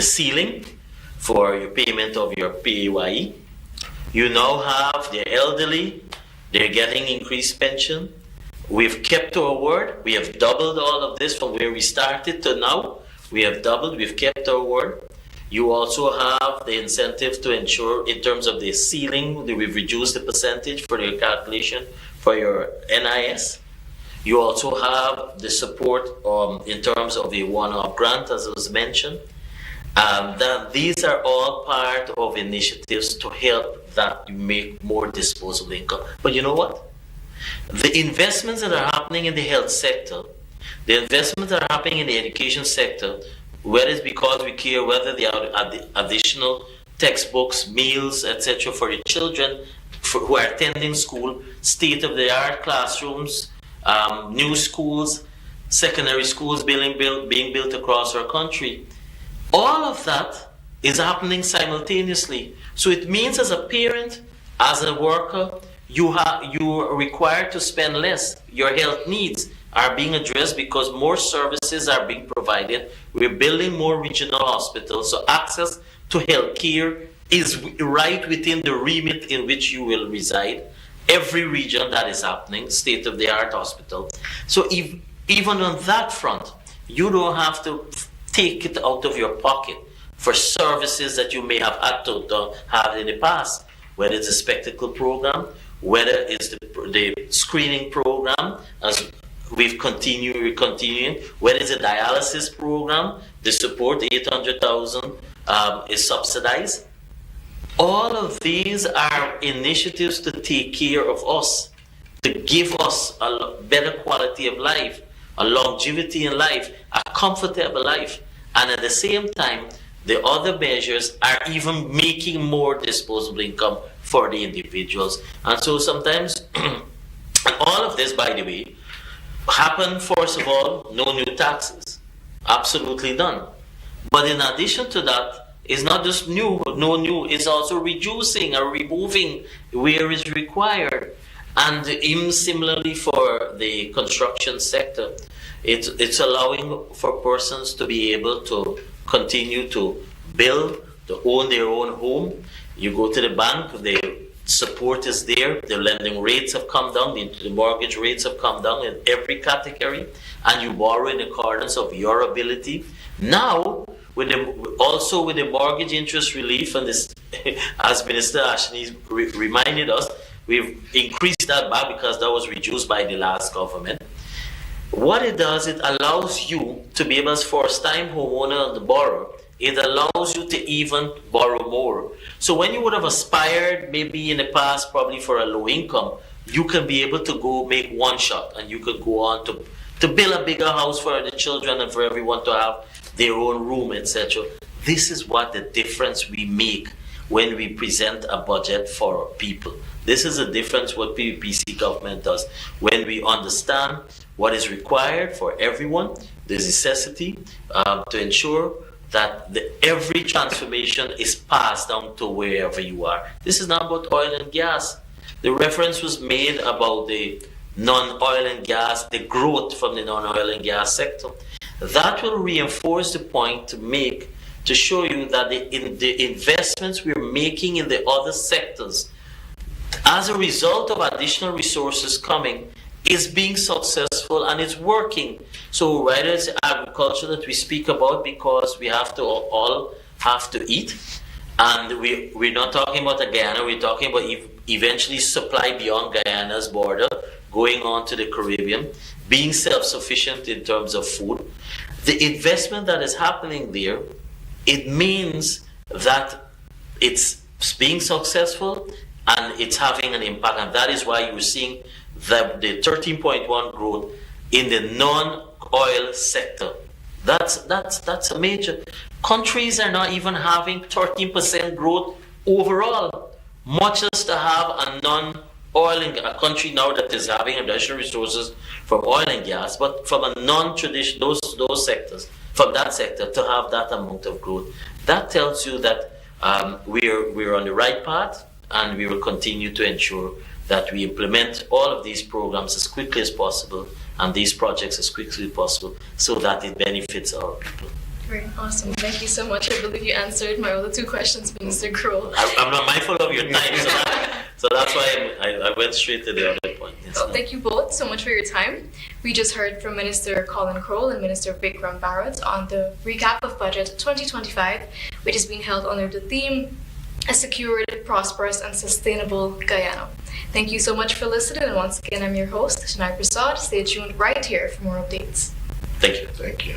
ceiling for your payment of your PAYE. You now have the elderly, they're getting increased pension. We've kept our word. We have doubled all of this from where we started to now. We have doubled, we've kept our word. You also have the incentive to ensure in terms of the ceiling, we've reduced the percentage for your calculation for your NIS. You also have the support in terms of the one-off grant, as was mentioned. That these are all part of initiatives to help that you make more disposable income. But you know what? The investments that are happening in the health sector, the investments that are happening in the education sector, whether it's because we care whether they are additional textbooks, meals, etc. for the children who are attending school, state-of-the-art classrooms, new schools, secondary schools being built across our country. All of that is happening simultaneously. So it means as a parent, as a worker, you are required to spend less. Your health needs are being addressed because more services are being provided. We're building more regional hospitals, so access to health care is right within the remit in which you will reside. Every region that is happening, state-of-the-art hospital. So even on that front, you don't have to take it out of your pocket for services that you may have had to have in the past, whether it's a spectacle program, whether it's the screening program, as we're continuing, whether it's a dialysis program, the support, 800,000 is subsidized. All of these are initiatives to take care of us, to give us a better quality of life, a longevity in life, a comfortable life. And at the same time, the other measures are even making more disposable income for the individuals. And so sometimes, and all of this, by the way, happen, first of all, no new taxes. Absolutely none. But in addition to that, it's not just no new, it's also reducing or removing where is required. And even similarly for the construction sector, it's allowing for persons to be able to continue to build, to own their own home. You go to the bank, the support is there, the lending rates have come down, the mortgage rates have come down in every category, and you borrow in accordance of your ability. Now, also with the mortgage interest relief, and this, as Minister Ashley reminded us, we've increased that back because that was reduced by the last government. What it does, it allows you to be able, as first-time homeowner and the borrower, it allows you to even borrow more. So when you would have aspired maybe in the past probably for a low income, you can be able to go make one shot and you could go on to build a bigger house for the children and for everyone to have their own room, etc. This is what the difference we make when we present a budget for people. This is the difference what PPC government does. When we understand what is required for everyone, the necessity to ensure that every transformation is passed down to wherever you are. This is not about oil and gas. The reference was made about the non-oil and gas, the growth from the non-oil and gas sector. That will reinforce the point to show you that the investments we're making in the other sectors, as a result of additional resources coming, is being successful and it's working. So whether it's agriculture that we speak about, because we have to all have to eat, and we're not talking about Guyana, we're talking about eventually supply beyond Guyana's border, going on to the Caribbean, being self-sufficient in terms of food. The investment that is happening there, it means that it's being successful and it's having an impact, and that is why you're seeing the 13.1 growth in the non-oil sector. That's a major. Countries are not even having 13% growth overall, much as to have a non-oil and a country now that is having additional resources from oil and gas, but from a non-traditional those sectors, from that sector to have that amount of growth. That tells you that we're on the right path, and we will continue to ensure that we implement all of these programs as quickly as possible and these projects as quickly as possible so that it benefits our people. Great, awesome. Thank you so much. I believe you answered my other two questions, Minister Kroll. I'm not mindful of your time, so that's why I went straight to the other point. Well, thank you both so much for your time. We just heard from Minister Colin Kroll and Minister Vikram Bharat on the recap of Budget 2025, which is being held under the theme, A Secured, Prosperous and Sustainable Guyana. Thank you so much for listening, and once again, I'm your host, Shanai Prasad. Stay tuned right here for more updates. Thank you. Thank you.